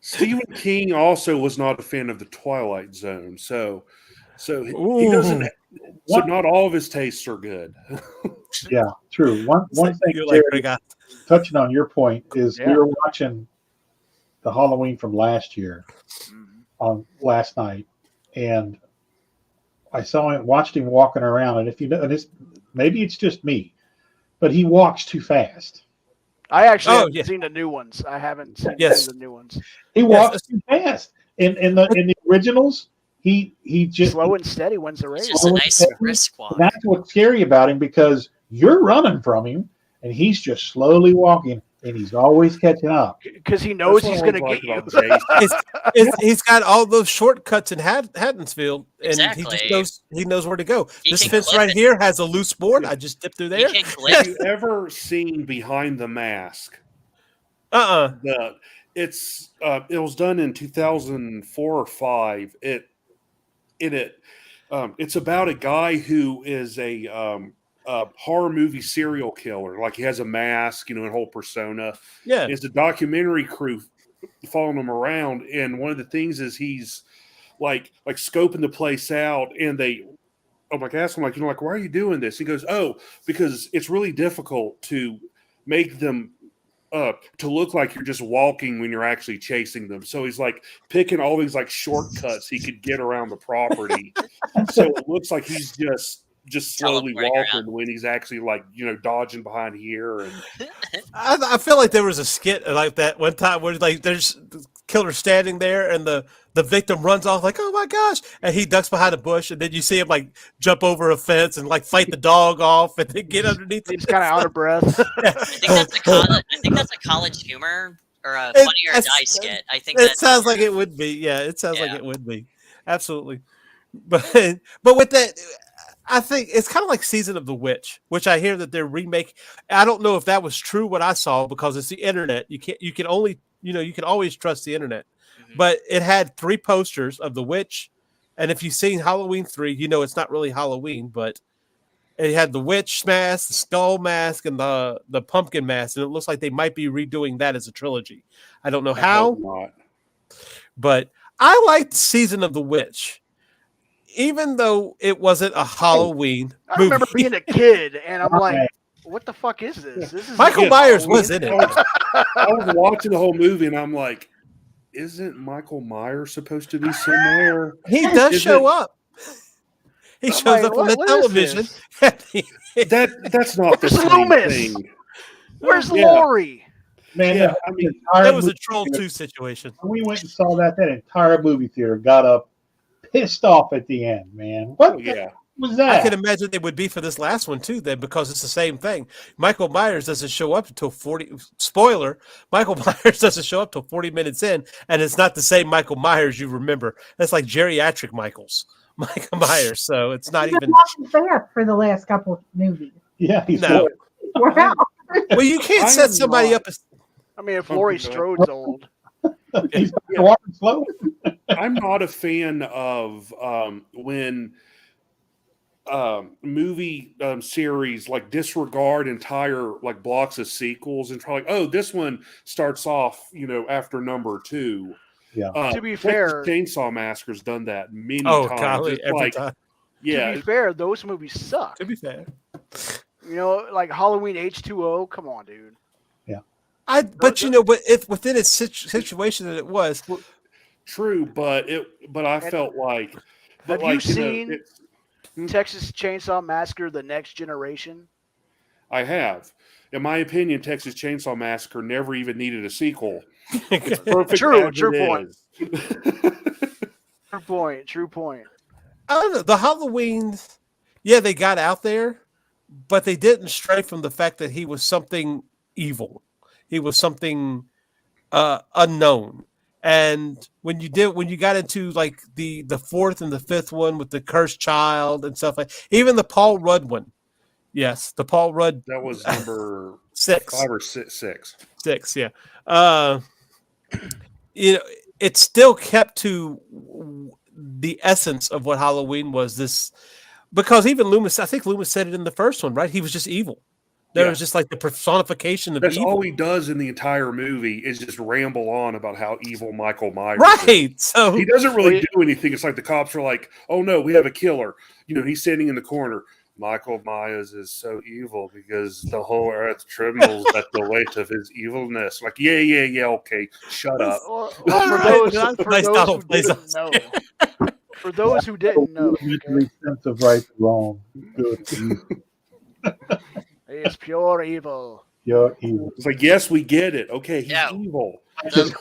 D: Stephen King also was not a fan of the Twilight Zone, so he doesn't. So not all of his tastes are good.
F: Yeah, true. One thing, Jerry, touching on your point, is we were watching the Halloween from last year on last night, and I watched him walking around, and if you know, maybe it's just me, but he walks too fast.
E: I actually haven't seen the new ones. I haven't seen the new ones.
F: He walks too fast. In the originals, he just
E: slow and steady wins the race.
G: Just a nice brisk walk.
F: That's what's scary about him because you're running from him, and he's just slowly walking, and he's always catching up
E: because he knows he's going to get you.
B: He's got all those shortcuts in Haddonsfield, and he knows where to go. This fence right here has a loose board. I just dip through there.
D: Have you ever seen Behind the Mask? It was done in 2004 or 5. It's about a guy who is a horror movie serial killer. Like he has a mask, and whole persona.
B: Yeah,
D: it's a documentary crew following him around, and one of the things is he's like scoping the place out, and I'm asking him why are you doing this? He goes, because it's really difficult to make them to look like you're just walking when you're actually chasing them. So he's picking all these shortcuts he could get around the property. So it looks like he's just slowly walking when he's actually dodging behind here. And
B: I feel like there was a skit like that one time where there's the killer standing there and the victim runs off oh my gosh, and he ducks behind a bush, and then you see him jump over a fence and fight the dog off and then get underneath.
E: He's kind of out of breath.
G: I think that's a college humor or a Funny or Die skit. I think
B: it sounds like it would be. Yeah, it sounds like it would be. Absolutely. But with that, I think it's kind of like Season of the Witch, which I hear that they're remake. I don't know if that was true what I saw because it's the internet. You can always trust the internet. Mm-hmm. But it had 3 posters of the witch, and if you've seen Halloween 3, it's not really Halloween, but it had the witch mask, the skull mask, and the pumpkin mask, and it looks like they might be redoing that as a trilogy. I don't know how, but I liked Season of the Witch. Even though it wasn't a Halloween movie.
E: I remember being a kid, and I'm like, what the fuck is this? This is
B: Michael Myers was in it.
D: I was watching the whole movie, and I'm like, isn't Michael Myers supposed to be somewhere?
B: He does show up. He shows up on the television.
D: That's not the same thing.
E: Where's Laurie?
F: Man,
B: that was a Troll 2 situation.
F: When we went and saw that entire movie theater got up pissed off at the end, man. What was that?
B: I can imagine it would be for this last one too, then, because it's the same thing. Michael Myers doesn't show up until 40. Spoiler: Michael Myers doesn't show up till 40 minutes in, and it's not the same Michael Myers you remember. That's like geriatric Michael Myers. So it's not even
H: fair for the last couple of movies.
F: Yeah, he's
H: wow.
B: Well, you can't set somebody up.
E: If Laurie Strode's old.
F: He's walking slow.
D: I'm not a fan of when movie series disregard entire golks of sequels and try this one starts off after number 2.
F: Yeah.
E: To be fair,
D: Chainsaw Massacre's done that many times.
B: Golly, every time.
D: Yeah.
E: To be fair, those movies suck.
B: To be fair,
E: Halloween H2O. Come on, dude.
F: Yeah.
B: but within its situation that it was,
D: True, but I felt like,
E: have you seen Texas Chainsaw Massacre: The Next Generation?
D: I have. In my opinion, Texas Chainsaw Massacre never even needed a sequel. It's perfect.
E: True
D: point.
E: True point.
B: I don't know. The Halloween, yeah, they got out there, but they didn't stray from the fact that he was something evil. He was something unknown. And when you got into like the fourth and the fifth one with the cursed child and stuff like, even the Paul Rudd one. Yes, the Paul Rudd.
D: That was number
B: 6,
D: 5 or 6.
B: 6, yeah. It still kept to the essence of what Halloween was. This, because even Loomis, I think Loomis said it in the first one, right? He was just evil. There was just like the personification of
D: That's
B: evil.
D: all he does in the entire movie is just ramble on about how evil Michael Myers
B: right.
D: is.
B: So
D: he doesn't really do anything. It's like the cops are like, "Oh no, we have a killer." He's standing in the corner. Michael Myers is so evil because the whole earth trembles at the weight of his evilness. Like, yeah, okay, shut up.
E: For those who didn't know,
F: sense of right and wrong, good.
E: It's pure evil.
F: Pure evil.
D: It's like, yes, we get it. Okay, he's evil.
F: His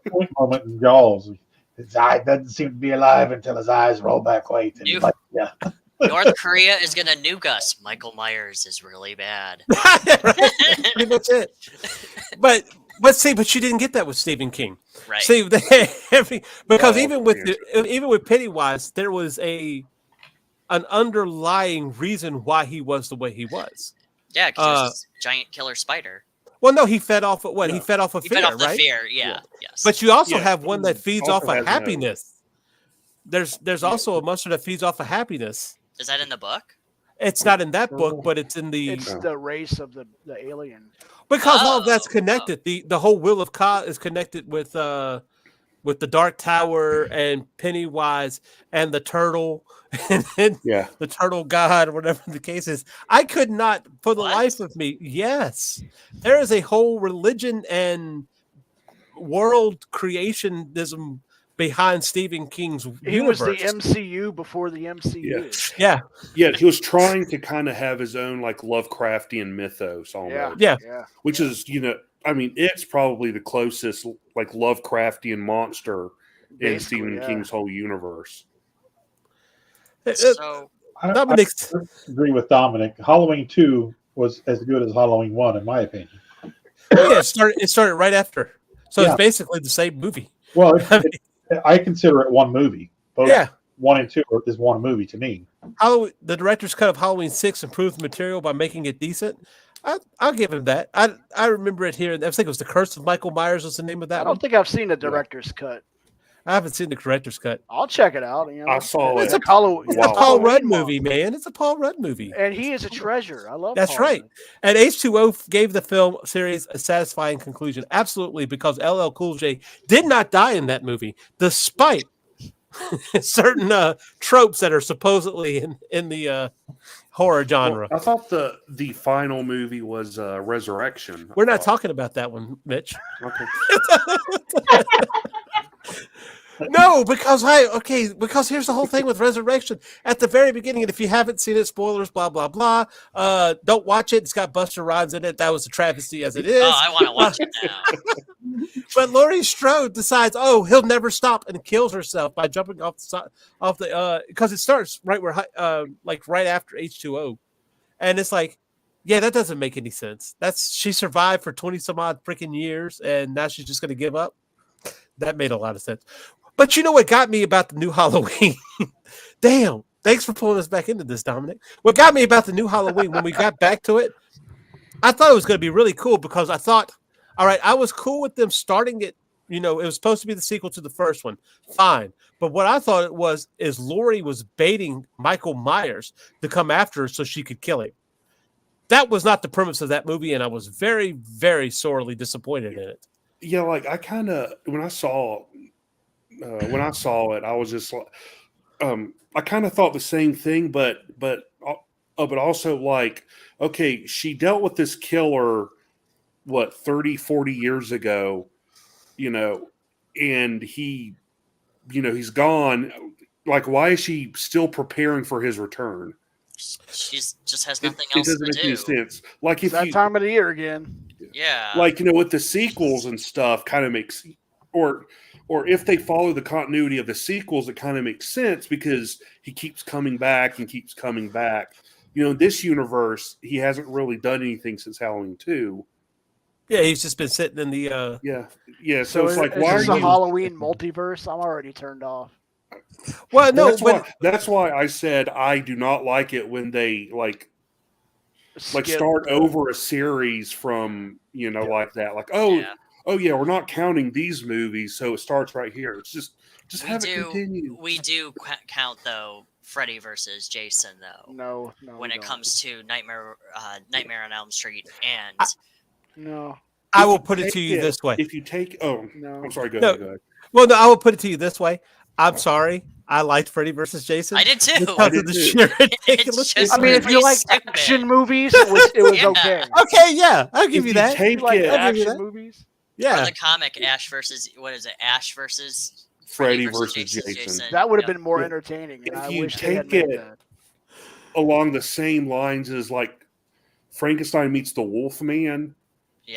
F: point moment in Jaws. His eye doesn't seem to be alive until his eyes roll back white. And
G: North Korea is gonna nuke us. Michael Myers is really bad.
B: Pretty much it. But you didn't get that with Stephen King,
G: right?
B: See, because even with Pennywise, there was an underlying reason why he was the way he was.
G: Yeah, because he was this giant killer spider.
B: Well, no, he fed off of what? No. He fed off of fear,
G: fed off
B: right?
G: The fear, yeah. Yes.
B: But you also have one that feeds off of
D: has
B: happiness. There's also a monster that feeds off of happiness.
G: Is that in the book?
B: It's not in that book, but it's in the.
E: It's the race of the alien.
B: Because all of that's connected. The whole Will of Ka is connected with the Dark Tower and Pennywise and the turtle and the turtle god, or whatever the case is. I could not, for the life of me. Yes, there is a whole religion and world creationism behind Stephen King's universe.
E: He was the MCU before the MCU.
B: Yeah.
D: He was trying to kind of have his own like Lovecraftian mythos almost.
B: Yeah.
D: Which is, it's probably the closest like Lovecraftian monster in Stephen King's whole universe.
G: So
F: I agree with Dominic. Halloween 2 was as good as Halloween 1, in my opinion.
B: It started right after. So it's basically the same movie.
F: Well, I consider it one movie. Both 1 and 2 is one movie to me.
B: The director's cut of Halloween 6 improved the material by making it decent. I'll give him that. I remember it here. I think it was The Curse of Michael Myers was the name of that.
E: I don't think I've seen the director's cut.
B: I haven't seen the director's cut.
E: I'll check it out.
D: I saw it.
B: It's a Paul Rudd movie, man. It's a Paul Rudd movie.
E: And he is a treasure. I love
B: That's
E: Paul
B: right.
E: Rudd.
B: And H2O gave the film series a satisfying conclusion. Absolutely, because LL Cool J did not die in that movie, despite certain tropes that are supposedly in the horror genre.
D: Well, I thought the final movie was Resurrection.
B: We're not talking about that one, Mitch.
D: Okay.
B: No, because here's the whole thing with Resurrection. At the very beginning, and if you haven't seen it, spoilers, blah, blah, blah. Don't watch it. It's got Busta Rhymes in it. That was a travesty as it is.
G: Oh, I want to watch it now.
B: But Laurie Strode decides, he'll never stop, and kills herself by jumping off the because it starts right where right after H2O. And it's like, yeah, that doesn't make any sense. She survived for 20 some odd freaking years, and now she's just going to give up. That made a lot of sense. But you know what got me about the new Halloween? Damn. Thanks for pulling us back into this, Dominic. What got me about the new Halloween, when we got back to it, I thought it was going to be really cool because I thought, all right, I was cool with them starting it. It was supposed to be the sequel to the first one. Fine. But what I thought it was is Laurie was baiting Michael Myers to come after her so she could kill him. That was not the premise of that movie, and I was very, very sorely disappointed in it.
D: Yeah, like I kind of when I saw it, I was just like, I kind of thought the same thing, but also like, okay, she dealt with this killer, 30, 40 years ago, and he he's gone. Like, why is she still preparing for his return?
G: She's just has nothing
D: It
G: else
D: doesn't
G: to
D: make
G: do.
D: any sense. Like,
E: It's
D: if
E: that time of the year again.
G: Yeah.
D: like, with the sequels and stuff, kind of makes, or if they follow the continuity of the sequels, it kind of makes sense because he keeps coming back and keeps coming back. In this universe, he hasn't really done anything since Halloween 2.
B: Yeah, he's just been sitting in the.
D: Yeah. So it's like,
E: is
D: why
E: this
D: are
E: a
D: you?
E: Halloween multiverse? I'm already turned off.
B: Well, no,
D: that's why I said I do not like it when they like
E: Skip.
D: start over a series from like that. Like, oh yeah, we're not counting these movies, so it starts right here. It's just have it continue.
G: We do count though Freddy versus Jason though.
E: No.
G: When it comes to Nightmare on Elm Street and
E: no.
B: I will put it to you this way.
D: If you take
E: No.
D: I'm sorry, go ahead.
B: Well, no, I will put it to you this way. I'm sorry. I liked Freddy versus Jason.
G: I did too.
B: Because of the sheer ridiculousness.
E: I mean, if you like action movies, it was okay.
B: Okay, yeah, I'll give you that.
D: Take
E: Like
D: it.
E: action movies.
B: Yeah.
G: Or the comic Ash versus
D: Freddy versus Jason.
E: That would have been more entertaining. And
D: If
E: I
D: you
E: wish they had
D: take
E: made
D: it
E: that.
D: along the same lines as like Frankenstein meets the Wolfman,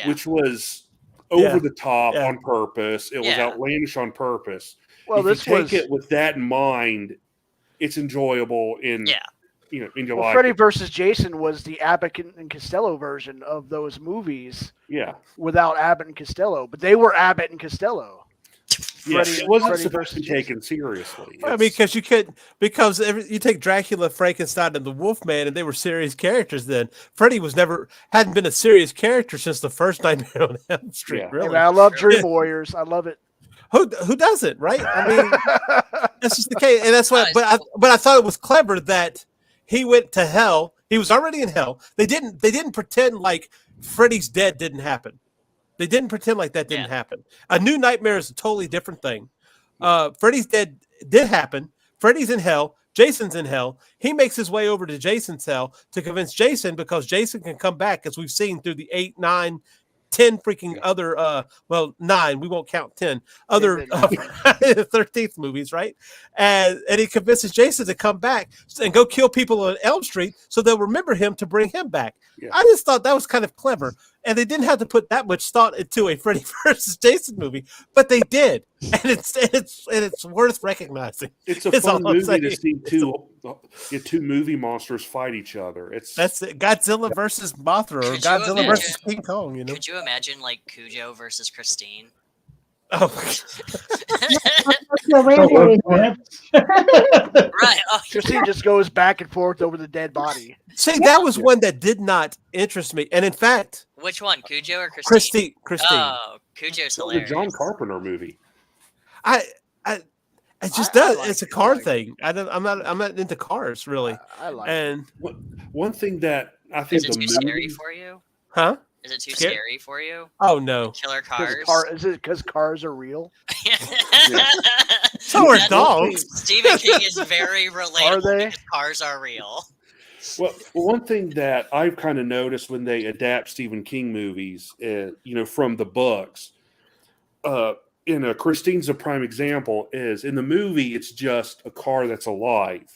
D: which was over the top on purpose. It was outlandish on purpose.
E: Well,
D: if you take it with that in mind, it's enjoyable in in your life.
E: Freddy versus Jason was the Abbott and Costello version of those movies.
D: Yeah.
E: Without Abbott and Costello, but they were Abbott and Costello.
D: Yes, it wasn't
E: Freddy
D: supposed to be
E: versus
D: taken seriously.
B: I mean, because you take Dracula, Frankenstein, and the Wolfman, and they were serious characters. Then Freddy hadn't been a serious character since the first Nightmare on Elm Street.
D: Yeah.
B: Really,
E: And I love Dream Warriors. I love it.
B: Who doesn't, right? I mean, that's just the case, and that's why. But I thought it was clever that he went to hell. He was already in hell. They didn't pretend like Freddy's dead didn't happen. They didn't pretend like that didn't happen. A New Nightmare is a totally different thing. Freddy's dead did happen. Freddy's in hell. Jason's in hell. He makes his way over to Jason's cell to convince Jason, because Jason can come back, as we've seen through the 8, 9, 10 freaking other 9, we won't count 10 other 13th movies, right? And he convinces Jason to come back and go kill people on Elm Street so they'll remember him to bring him back. I just thought that was kind of clever, and they didn't have to put that much thought into a Freddy versus Jason movie, but they did, and it's worth recognizing.
D: It's a fun movie to see two movie monsters fight each other. That's
B: it. Godzilla versus Mothra, or Godzilla versus King Kong.
G: Could you imagine like Cujo versus Christine?
B: Oh,
G: right. Oh,
E: Christine just goes back and forth over the dead body.
B: See, that was one that did not interest me, and in fact,
G: which one, Cujo or Christine?
B: Christine.
G: Oh, Cujo's hilarious.
D: The John Carpenter movie.
B: It just does. It's a car thing. I'm not into cars really.
E: I like.
B: And
D: one thing that I think
G: is it too scary for you?
B: Huh?
G: Is it too scary for you?
B: Oh no!
G: Killer cars.
E: Is it because cars are real?
B: So are dogs.
G: Stephen King is very relatable.
E: Are they?
G: Because cars are real.
D: Well, one thing that I've kind of noticed when they adapt Stephen King movies, from the books, Christine's a prime example. Is in the movie, it's just a car that's alive.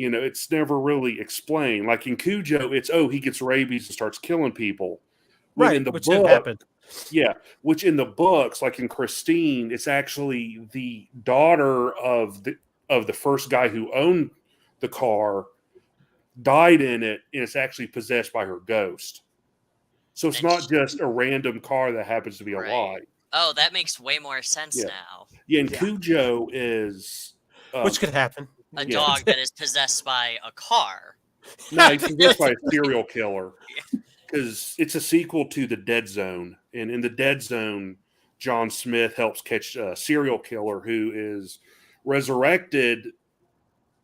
D: It's never really explained. Like in Cujo, it's he gets rabies and starts killing people.
B: Right,
D: in the
B: which
D: book,
B: did happen.
D: Yeah, which in the books, like in Christine, it's actually the daughter of the first guy who owned the car died in it, and it's actually possessed by her ghost. So it's not just a random car that happens to be alive.
G: Oh, that makes way more sense now.
D: Yeah, and Cujo is
B: which could happen.
G: A dog that is possessed by a car.
D: No, he's possessed by a serial killer. Because it's a sequel to The Dead Zone. And in The Dead Zone, John Smith helps catch a serial killer who is resurrected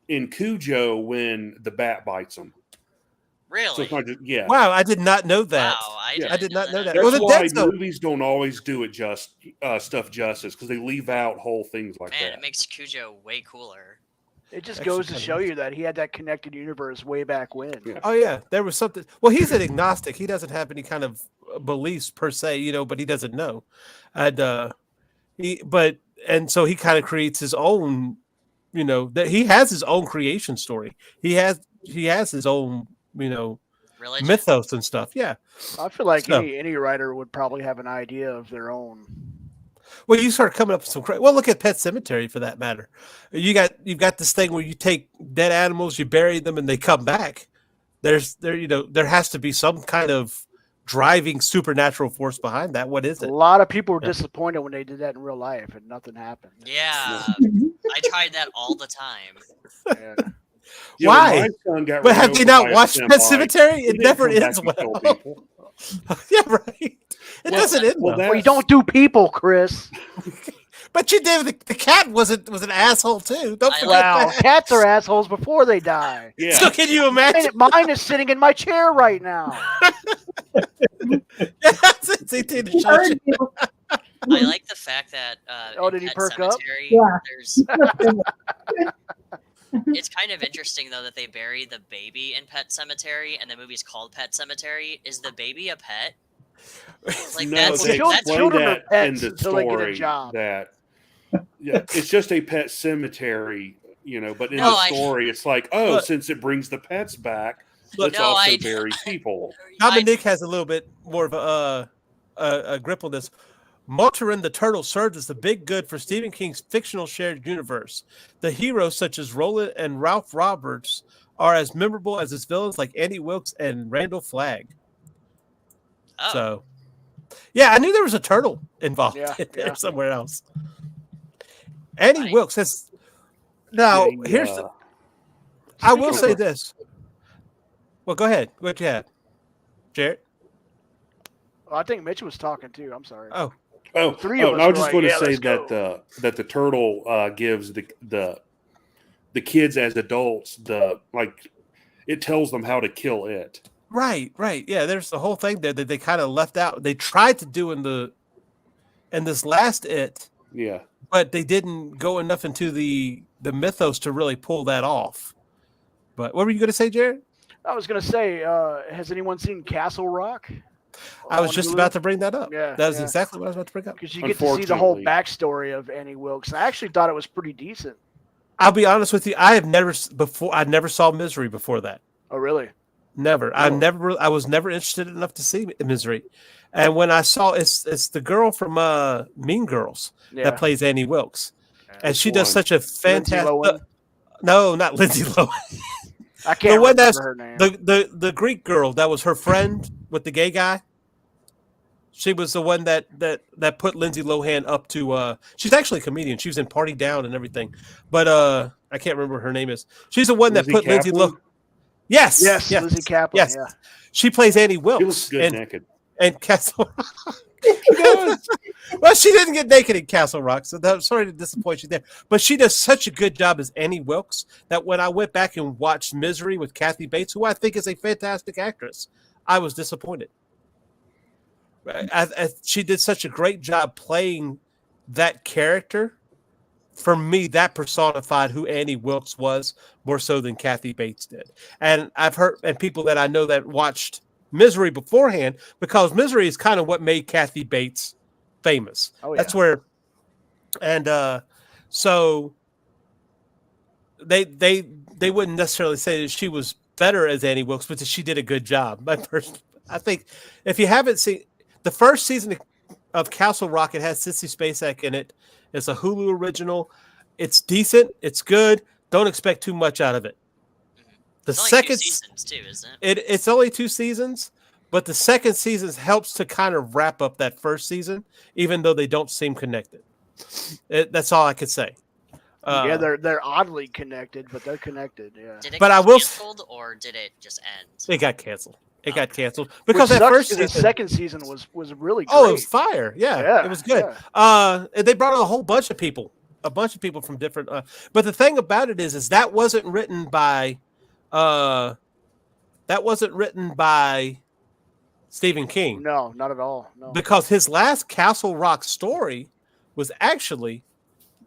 D: in Cujo when the bat bites him.
G: Really?
D: So it's not just,
B: Wow, I did not know that.
G: Wow,
B: I did not know that.
D: That's
B: The
D: why
B: Dead Zone.
D: movies don't always do it stuff justice, because they leave out whole things like
G: Man,
D: that.
G: it makes Cujo way cooler.
E: It just goes to show you that he had that connected universe way back when.
D: Yeah.
B: Oh yeah, there was something. Well, he's an agnostic. He doesn't have any kind of beliefs per se, but he doesn't know. And and so he kind of creates his own, that he has his own creation story. He has his own,
G: Religion.
B: mythos and stuff. Yeah.
E: I feel like any writer would probably have an idea of their own.
B: Well, you start coming up with some well, look at Pet Sematary for that matter. You've got this thing where you take dead animals, you bury them, and they come back. There has to be some kind of driving supernatural force behind that. What is it?
E: A lot of people were disappointed when they did that in real life, and nothing happened.
G: Yeah, I tried that all the time.
E: Yeah.
B: Why? But have they not watched Pet Cemetery? It never ends well. Yeah, right. It doesn't end well.
E: Well, you don't do people, Chris.
B: But you did. The cat was an asshole too. Don't forget
E: Wow,
B: that.
E: cats are assholes before they die.
D: Yeah.
B: So can you imagine?
E: Mine is sitting in my chair right now.
B: It's 18 to show you.
G: I like the fact that in
E: did he
G: Pet
E: perk up?
G: Sematary,
H: Yeah.
G: there's it's kind of interesting though that they bury the baby in Pet Cemetery, and the movie's called Pet Cemetery. Is the baby a pet? Like
D: No, they
E: children
D: explain
E: are
D: that
E: pets
D: in the
E: until they get a
D: story
E: job.
D: that it's just a pet cemetery, but in
G: No,
D: the story it's like,
B: Look.
D: since it brings the pets back,
B: Look,
D: let's
G: No,
D: also
G: I-
D: bury people.
B: Dominic has a little bit more of a grip on this. Motorin the Turtle served as the big good for Stephen King's fictional shared universe. The heroes such as Roland and Ralph Roberts are as memorable as his villains like Andy Wilkes and Randall Flagg.
G: Oh,
B: So, yeah, I knew there was a turtle involved
E: Yeah,
B: in there
E: yeah.
B: somewhere else. Andy
G: Right.
B: Wilkes has. Now,
D: They,
B: here's. I will
E: Speaking
B: say
E: of-
B: this. Well, go ahead. What you have, Jared?
E: I think Mitch was talking too. I'm sorry. Three of us
D: I
E: were
D: was just
E: like,
D: going to
E: "Yeah,
D: say
E: let's
D: that the turtle gives the kids as adults it tells them how to kill it.
B: Right. Yeah, there's the whole thing there that they kind of left out. They tried to do in this last It,
D: Yeah.
B: but they didn't go enough into the mythos to really pull that off. But what were you going to say, Jared?
E: I was gonna say, has anyone seen Castle Rock?
B: I was just about to bring that up.
E: Yeah,
B: That was
E: yeah.
B: exactly what I was about to bring up.
E: Because you get to see the whole
D: Unfortunately.
E: backstory of Annie Wilkes. I actually thought it was pretty decent.
B: I'll be honest with you. I never saw Misery before that.
E: Oh, really?
B: Never. I was never interested enough to see Misery. And when I saw it's the girl from Mean Girls
E: Yeah.
B: that plays Annie Wilkes, and she
D: Which
B: does
D: one?
B: such a
E: Lindsay
B: fantastic.
E: Lohan?
B: No, not Lindsay Lohan.
E: I can't
B: The one
E: remember
B: that's
E: her name.
B: the Greek girl that was her friend with the gay guy. She was the one that put Lindsay Lohan up to. She's actually a comedian. She was in Party Down and everything, but I can't remember what her name is. She's the one that
D: Lizzie
B: put Lindsay
D: Kaplan?
B: Lohan. Yes,
E: Lizzie Kaplan.
B: Yes,
E: Yeah.
B: she plays Annie Wilkes.
D: She looks good naked.
B: And Castle Rock. Well, she didn't get naked in Castle Rock, so sorry to disappoint you there. But she does such a good job as Annie Wilkes that when I went back and watched Misery with Kathy Bates, who I think is a fantastic actress, I was disappointed. She did such a great job playing that character. For me, that personified who Annie Wilkes was more so than Kathy Bates did. And I've heard, and people that I know that watched Misery beforehand, because Misery is kind of what made Kathy Bates famous.
E: Oh, yeah.
B: That's where, and so they wouldn't necessarily say that she was better as Annie Wilkes, but that she did a good job. I think if you haven't seen the first season of Castle Rock, it has Sissy Spacek in it. It's a Hulu original. It's decent. It's good. Don't expect too much out of it. The
G: it's only
B: second
G: 2 seasons too, isn't it?
B: it's only 2 seasons, but the second season helps to kind of wrap up that first season, even though they don't seem connected. That's all I could say.
E: Yeah, they're oddly connected, but they're connected. Yeah.
G: Did it
B: But
G: get
B: I will
G: canceled or did it just end?
B: It got canceled. It got canceled
E: Which
B: because that
E: sucks
B: first
E: 'cause
B: season,
E: the second season was really great.
B: oh, it was fire. Yeah,
E: Yeah,
B: it was good.
E: yeah.
B: And they brought on a whole bunch of people, from different. But the thing about it is that wasn't written by, Stephen King.
E: No, not at all. No.
B: Because his last Castle Rock story was actually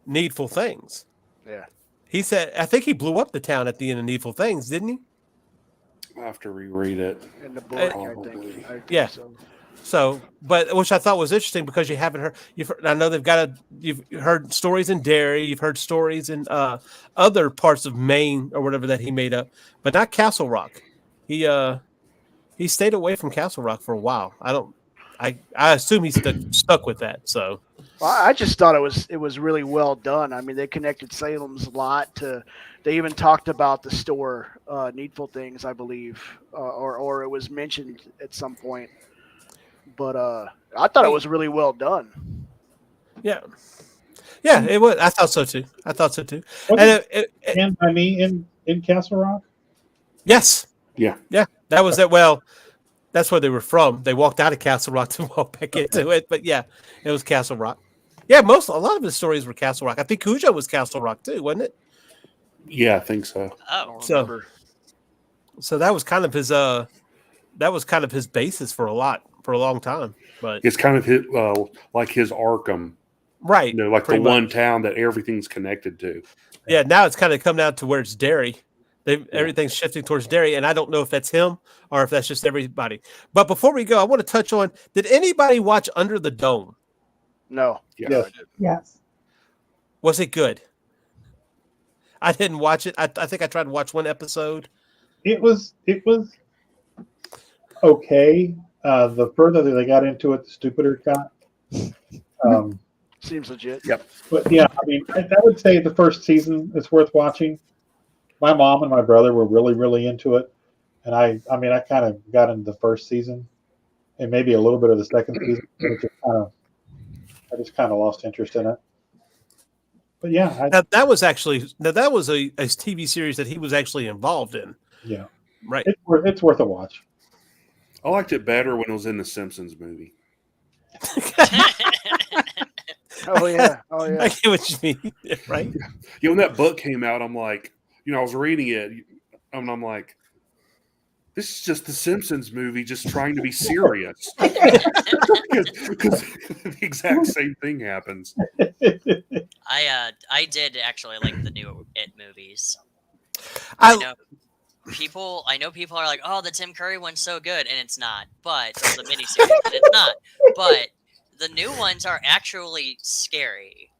B: Needful Things.
E: Yeah.
B: He said, I think he blew up the town at the end of Needful Things, didn't he?
D: I have to reread it.
E: In the book, I
D: Probably.
E: think
B: Yeah.
E: so.
B: So, but which I thought was interesting because you haven't heard. I know you've heard stories in Derry, you've heard stories in other parts of Maine or whatever that he made up, but not Castle Rock. He stayed away from Castle Rock for a while. I assume he's stuck with that. So,
E: well, I just thought it was really well done. I mean, they connected Salem's Lot to. They even talked about the store, Needful Things, I believe, or it was mentioned at some point. But I thought it was really well done.
B: Yeah, it was. I thought so too.
F: And and by me in Castle Rock.
B: Yes.
D: Yeah.
B: That was it. Well, that's where they were from. They walked out of Castle Rock to walk back into it. But yeah, it was Castle Rock. Yeah, a lot of his stories were Castle Rock. I think Cujo was Castle Rock too, wasn't it?
D: Yeah, I think so.
G: Oh,
B: so that was kind of his basis for a long time. But
D: it's kind of his, like his Arkham,
B: right?
D: Like the one town that everything's connected to.
B: Yeah, now it's kind of come down to where it's Derry. Everything's shifting towards Derry, and I don't know if that's him or if that's just everybody. But before we go, I want to touch on: did anybody watch Under the Dome?
E: No.
H: Yes.
B: Was it good? I didn't watch it. I think I tried to watch one episode.
F: It was okay. The further that they got into it, the stupider it got.
E: Seems legit.
D: Yep.
F: But yeah, I mean, I would say the first season is worth watching. My mom and my brother were really, really into it, and I kind of got into the first season, and maybe a little bit of the second season. I just kind of lost interest in it. But yeah,
B: that was a TV series that he was actually involved in.
F: Yeah,
B: right.
F: It's worth a watch.
D: I liked it better when it was in the Simpsons movie.
E: Oh yeah.
B: I get what you mean, right?
D: Yeah, when that book came out, I'm like, I was reading it, and I'm like, this is just the Simpsons movie, just trying to be serious. Because the exact same thing happens.
G: I did actually like the new It movies.
B: I
G: know people are like, oh, the Tim Curry one's so good, and it's not. But the miniseries, and it's not. But the new ones are actually scary,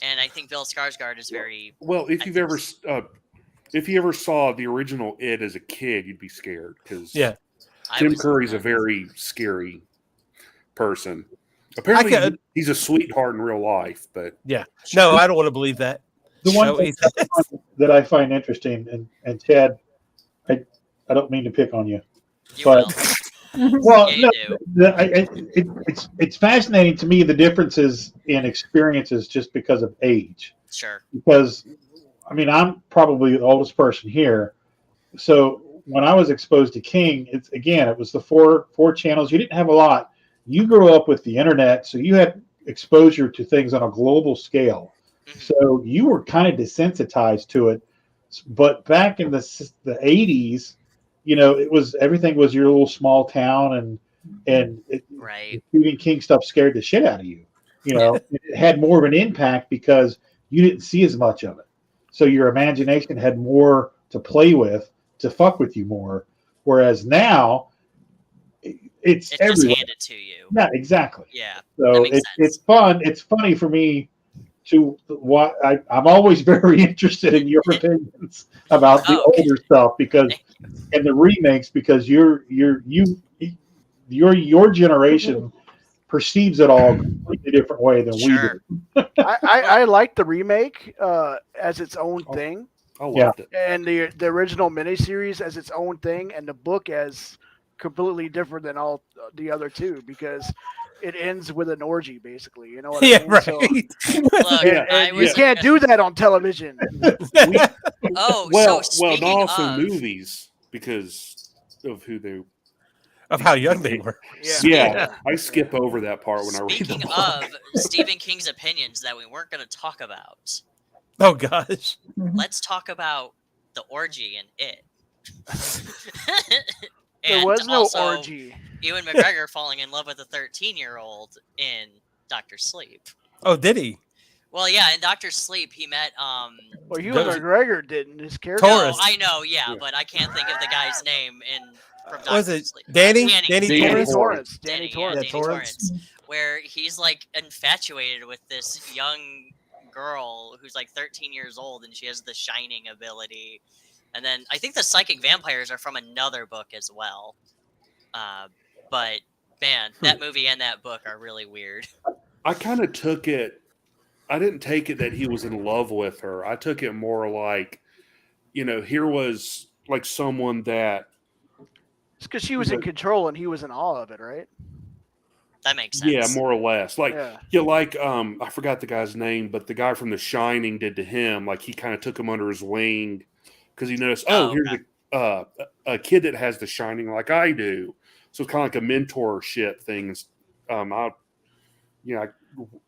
G: and I think Bill Skarsgård is very
D: well. If you ever saw the original It as a kid, you'd be scared because Tim Curry's a very scary person. Apparently, he's a sweetheart in real life, but
B: no, I don't want to believe that.
F: The one thing that I find interesting, and Chad, I don't mean to pick on you, but well, no, it's fascinating to me the differences in experiences just because of age.
G: Sure.
F: Because I'm probably the oldest person here, so when I was exposed to King, it was the four channels. You didn't have a lot. You grew up with the internet, so you had exposure to things on a global scale. So you were kind of desensitized to it. But back in the 80s, everything was your little small town, and Stephen King stuff scared the shit out of you. It had more of an impact because you didn't see as much of it. So your imagination had more to play with, to fuck with you more. Whereas now, it's
G: just
F: everywhere.
G: handed to you.
F: Yeah, exactly.
G: Yeah.
F: So it's fun. It's funny for me to what I'm always very interested in your opinions about the older stuff and the remakes because your generation perceives it all a completely different way than we do.
E: I like the remake as its own thing.
D: I loved it.
E: And the original miniseries as its own thing, and the book as completely different than all the other two because it ends with an orgy, basically. You know what I mean?
B: Right.
E: So, you can't do that on television.
D: Not also movies because of who they.
B: Of how young they were.
D: Yeah, I skip over that part when I read the book.
G: Speaking of Stephen King's opinions that we weren't going to talk about.
B: Oh, gosh.
G: Let's talk about the orgy in It.
E: There was no orgy.
G: Ewan McGregor falling in love with a 13-year-old in Dr. Sleep.
B: Oh, did he?
G: Well, yeah, in Dr. Sleep, he met...
E: Well, Ewan McGregor didn't. His character...
G: No, I know, but I can't think of the guy's name in from
B: Was
G: Dr.
B: it
G: Sleep.
B: Danny?
G: Danny.
B: Danny
D: Danny
B: Torrance?
E: Danny
G: Yeah,
E: Torrance.
G: Danny
B: Torrance.
G: Torrance, where he's like infatuated with this young girl who's like 13 years old, and she has the shining ability. And then I think the psychic vampires are from another book as well. But man, that movie and that book are really weird.
D: I kind of took it. I didn't take it that he was in love with her. I took it more like, here was like someone that.
E: It's because she was in control and he was in awe of it, right?
G: That makes sense.
D: Yeah, more or less. Like,
E: Yeah.
D: like I forgot the guy's name, but the guy from The Shining did to him. Like, he kind of took him under his wing because he noticed, here's a kid that has The Shining like I do. So it's kind of like a mentorship thing. I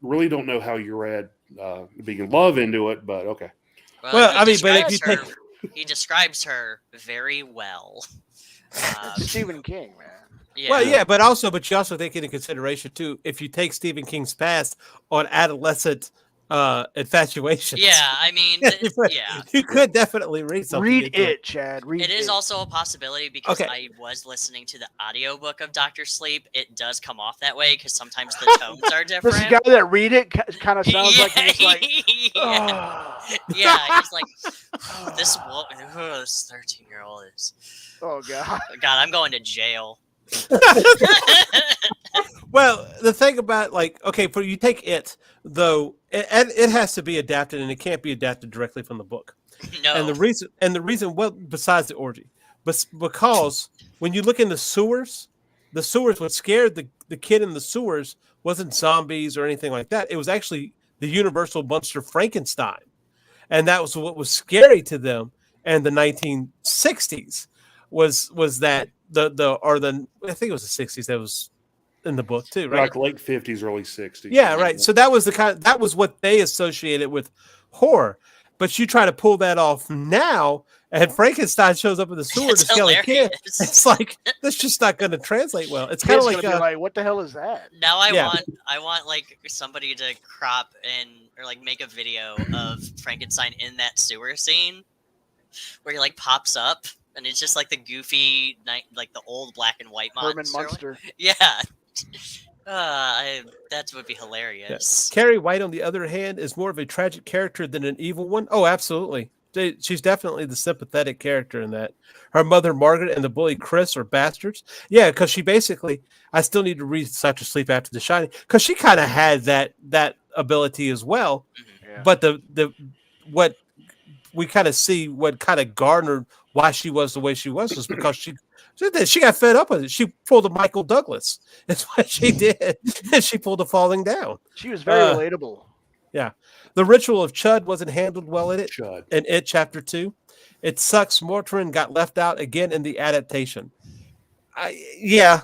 D: really don't know how you read being love into it, but okay.
B: Well, I mean, but if you take.
G: He describes her very well.
E: Stephen King, man.
G: Yeah.
B: Well, yeah, but you also take into consideration too, if you take Stephen King's past on adolescent infatuation.
G: Yeah, I mean,
B: you could definitely read something.
E: Read it, Chad.
G: It is also a possibility because I was listening to the audiobook of Dr. Sleep. It does come off that way because sometimes the tones are different.
E: This guy that read it kind of sounds like he's like,
G: yeah, he's like, this woman, this 13-year-old is.
E: Oh God.
G: God, I'm going to jail.
B: Well, the thing about for you take it though, it has to be adapted, and it can't be adapted directly from the book.
G: No.
B: And the reason, well, besides the orgy, but because when you look in the sewers, what scared the kid in the sewers wasn't zombies or anything like that. It was actually the Universal monster Frankenstein, and that was what was scary to them. And the 1960s was that the I think it was the 60s that was in the book too, right?
D: Like late 50s, early 60s.
B: Yeah, right. So that was that was what they associated with horror. But you try to pull that off now, and Frankenstein shows up in the sewer to kill a kid. It's like that's just not going to translate well. It's kind of like
E: what the hell is that?
G: Now I want like somebody to crop in or like make a video of Frankenstein in that sewer scene where he like pops up and it's just like the goofy like the old black and white monster. Yeah. That would be hilarious.
B: Yeah. Carrie White, on the other hand, is more of a tragic character than an evil one. Oh, absolutely. She's definitely the sympathetic character in that. Her mother, Margaret, and the bully Chris are bastards. Yeah, because she basically, I still need to read Dr. Sleep after The Shining, because she kind of had that ability as well.
E: Yeah.
B: But what we kind of see, what kind of garnered why she was the way she was because she got fed up with it. She pulled a Michael Douglas. That's what she did. And she pulled a Falling Down.
E: She was very relatable.
B: Yeah. The Ritual of Chud wasn't handled well in it.
D: Chud.
B: In It Chapter 2. It sucks. Mortrin got left out again in the adaptation. Yeah,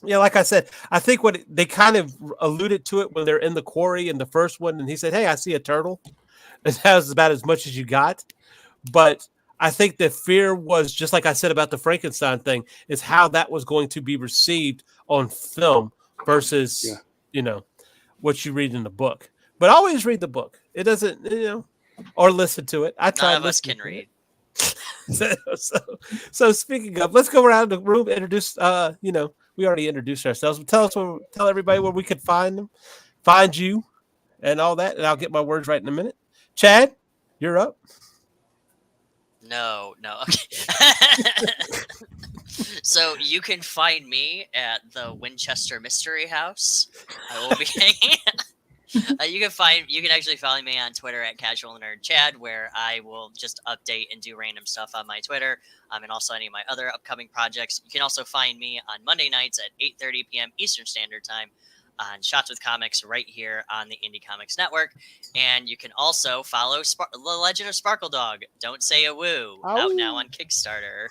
B: like I said, I think what they kind of alluded to it when they're in the quarry in the first one, and he said, "Hey, I see a turtle." And that was about as much as you got. But I think the fear was, just like I said about the Frankenstein thing, is how that was going to be received on film versus, what you read in the book. But always read the book. It doesn't, or listen to it. I try.
G: None of us can read.
B: So speaking of, let's go around the room, introduce, we already introduced ourselves. But tell everybody where we could find you and all that. And I'll get my words right in a minute. Chad, you're up.
G: No. Okay. So you can find me at the Winchester Mystery House. I will be hanging. You can actually follow me on Twitter at Casual Nerd Chad, where I will just update and do random stuff on my Twitter, and also any of my other upcoming projects. You can also find me on Monday nights at 8:30 p.m. Eastern Standard Time on Shots with Comics right here on the Indie Comics Network. And you can also follow The Legend of Sparkle Dog, Don't Say a Woo, out now on Kickstarter.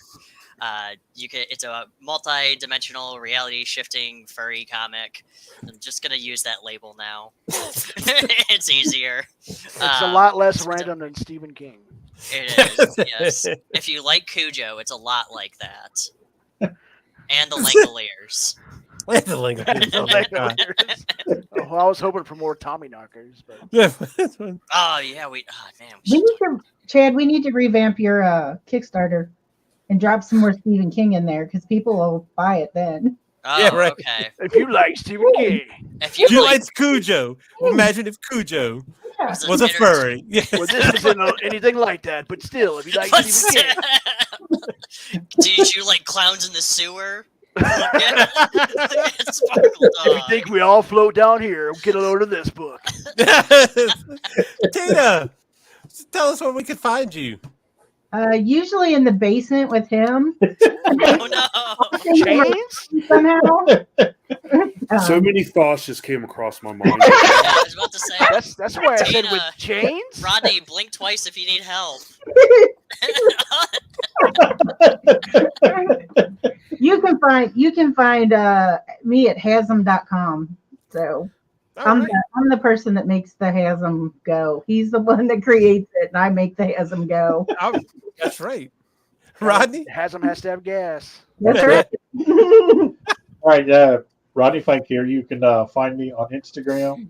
G: It's a multi-dimensional reality shifting furry comic. I'm just gonna use that label now. It's easier.
E: It's a lot less random than Stephen King.
G: It is, yes. If you like Cujo, it's a lot like that. And the Langoliers.
B: I
E: was hoping for more Tommy knockers, but
G: oh yeah,
H: we need to, Chad. We need to revamp your Kickstarter. and drop some more Stephen King in there because people will buy it then.
G: Oh,
B: Yeah, right.
G: okay.
E: If you like Stephen King,
G: If you
B: You
G: like,
B: like Cujo. Imagine if Cujo
H: Yeah.
B: was a furry. Yeah.
E: well, this isn't anything like that, but still, if you like
G: but
E: Stephen King,
G: did you like clowns in the sewer? Sparkle
E: if you
G: Dog.
E: think we all float down here, get a load of this book.
B: Tina, tell us where we can find you.
H: Usually in the basement with him.
G: Oh no!
E: Chains?
H: Somehow.
D: So many thoughts just came across my mind.
G: Yeah, I was about to say.
E: That's why I said with
G: Tina,
E: chains.
G: Rodney, blink twice if you need help.
H: You can find me at hasm.com. So I'm the person that makes the Hasm go. He's the one that creates it, and I make the Hasm go.
B: That's right. Rodney?
E: Hasm has to have gas.
H: That's right.
F: All right, Rodney Fike here. You can find me on Instagram,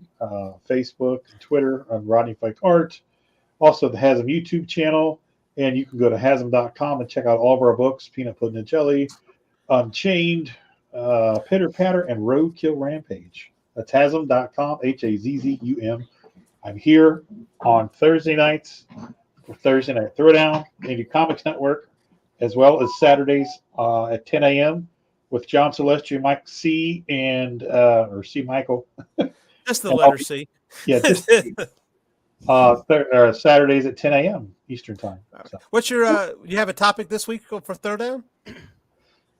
F: Facebook, and Twitter on Rodney Fike Art. Also, the Hasm YouTube channel. And you can go to hasm.com and check out all of our books, Peanut Pudding and Jelly, Unchained, Pitter Patter, and Roadkill Rampage. That's hasm.com, Hazzum. I'm here on Thursday nights for Thursday Night Throwdown, Indie Comics Network, as well as Saturdays at 10 a.m. with John Celestri, Mike C, and or C Michael.
B: Just the letter C.
F: Yeah, just Saturdays at 10 a.m. Eastern time. So.
B: What's your you have a topic this week for Throwdown?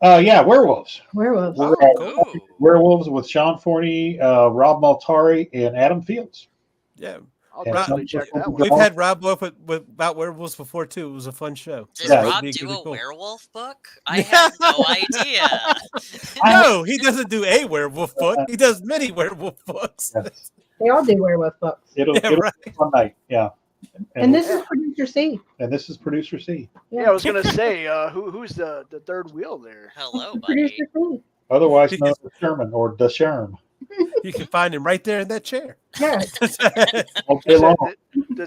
F: Yeah, werewolves.
H: Werewolves.
G: Cool.
F: Werewolves with Sean Forney, Rob Maltari, and Adam Fields.
B: Yeah.
E: I'll
F: Yeah,
E: definitely check that one.
B: We've had Rob up with about werewolves before too. It was a fun show.
G: Does
F: Yeah.
G: Rob
B: It'd be
G: do
B: really
G: a
B: cool.
G: werewolf book? I have no idea.
B: No, he doesn't do a werewolf book. He does many werewolf books.
F: Yes.
H: They all do werewolf books.
F: It'll
B: Yeah,
F: be
B: right.
F: a fun night. Yeah.
H: And this is producer C.
F: And this is producer C.
E: Yeah, I was gonna say, who's the third wheel there?
G: Hello,
H: Producer
G: buddy.
H: C.
F: Otherwise known as Sherman or the Sherm.
B: You can find him right there in that chair.
H: Yeah.
F: All day long.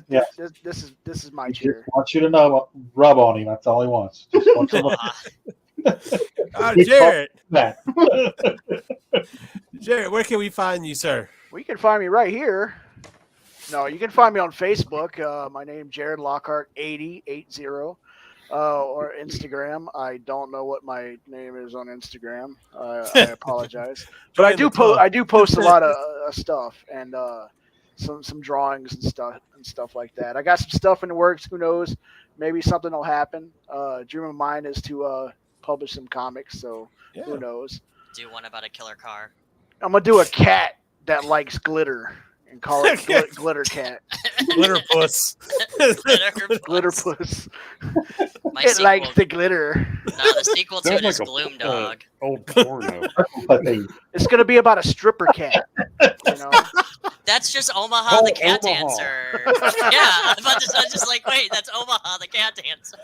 F: Yeah.
E: This is my
F: He just
E: chair.
F: wants you to know, rub on him. That's all he wants. Just wants you to
B: Oh,
F: He
B: Jared.
F: that.
B: Jared, where can we find you, sir?
E: Well, you can find me right here. No, you can find me on Facebook. My name Jared Lockhart 8080, or Instagram. I don't know what my name is on Instagram. I apologize, but I do post a lot of stuff and some drawings and stuff like that. I got some stuff in the works. Who knows? Maybe something will happen. Dream of mine is to publish some comics. So
B: Yeah.
E: who knows?
G: Do one about a killer car.
E: I'm gonna do a cat that likes glitter and call it Glitter Cat.
B: Glitter Puss.
E: Glitter Puss.
G: My
E: It
G: sequel.
E: likes the glitter.
G: No, the sequel to
D: Sounds
G: it is
D: like a
G: Gloom Dog.
D: old porno.
E: It's gonna be about a stripper cat. You know?
G: That's just Omaha the cat
D: Omaha.
G: dancer. Yeah, I'm just like, wait, that's Omaha the cat dancer.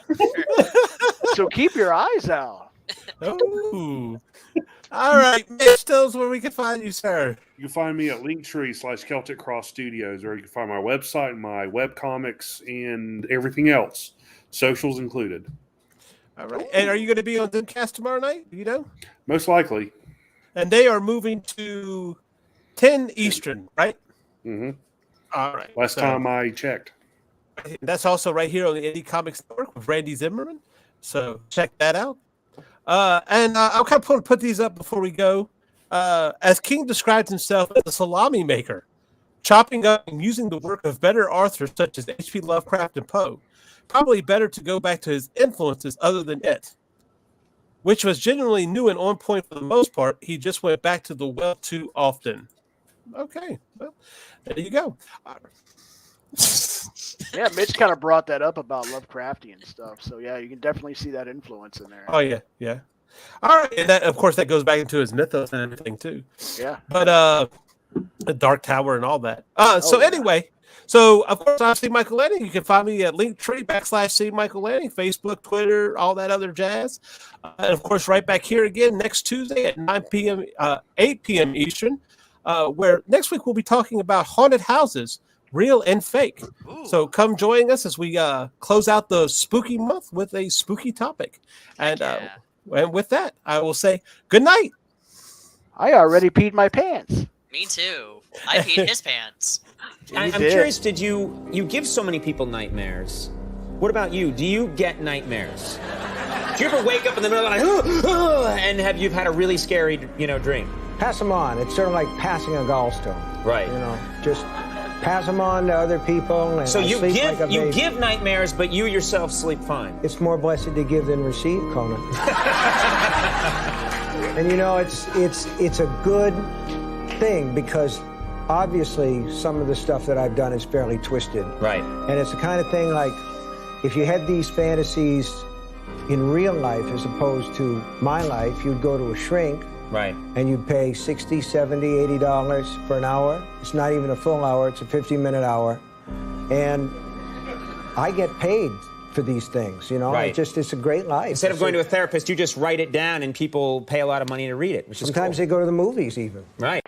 E: So keep your eyes out.
B: Ooh. All right, Mitch, tell us where we can find you, sir.
D: You can find me at Linktree/Celtic Cross Studios, or you can find my website, my webcomics, and everything else, socials included.
B: All right. And are you going to be on Zoomcast tomorrow night? You know?
D: Most likely.
B: And they are moving to 10 Eastern, right?
D: Mm-hmm.
B: All right.
D: Last
B: So,
D: time I checked.
B: that's also right here on the Indie Comics Network with Randy Zimmerman. So check that out. And I'll kind of put these up before we go. As King describes himself as a salami maker, chopping up and using the work of better authors such as H.P. Lovecraft and Poe. Probably better to go back to his influences other than it, which was genuinely new and on point for the most part. He just went back to the well too often. Okay, well, there you go.
E: Yeah, Mitch kind of brought that up about Lovecraftian stuff. So yeah, you can definitely see that influence in there.
B: Oh yeah, yeah. All right, and that of course that goes back into his mythos and everything too.
E: Yeah.
B: But the Dark Tower and all that. So
E: yeah.
B: anyway, so of course I'm C Michael Lanning. You can find me at Linktree/C Michael Lanning, Facebook, Twitter, all that other jazz. And of course, right back here again next Tuesday at 9 p.m., 8 p.m. Eastern, where next week we'll be talking about haunted houses real and fake. So come join us as we close out the spooky month with a spooky topic. And with that, I will say good night.
E: I already peed my pants.
G: Me too. I peed his pants.
M: I'm curious, did you give so many people nightmares? What about you? Do you get nightmares? Do you ever wake up in the middle of the night and have you had a really scary, dream?
N: Pass them on. It's sort of like passing a gallstone.
M: Right.
N: Just pass them on to other people. And
M: so you
N: you
M: give nightmares, but you yourself sleep fine.
N: It's more blessed to give than receive, Conan. And it's a good thing because obviously some of the stuff that I've done is fairly twisted.
M: Right.
N: And it's the kind of thing like if you had these fantasies in real life as opposed to my life, you'd go to a shrink.
M: Right.
N: And you'd pay $60, $70, $80 for an hour. It's not even a full hour, it's a 15-minute hour. And I get paid for these things,
M: Right.
N: It's a great life.
M: Instead of going to a therapist, you just write it down and people pay a lot of money to read it. Which
N: Sometimes
M: is cool.
N: they go to the movies even.
M: Right.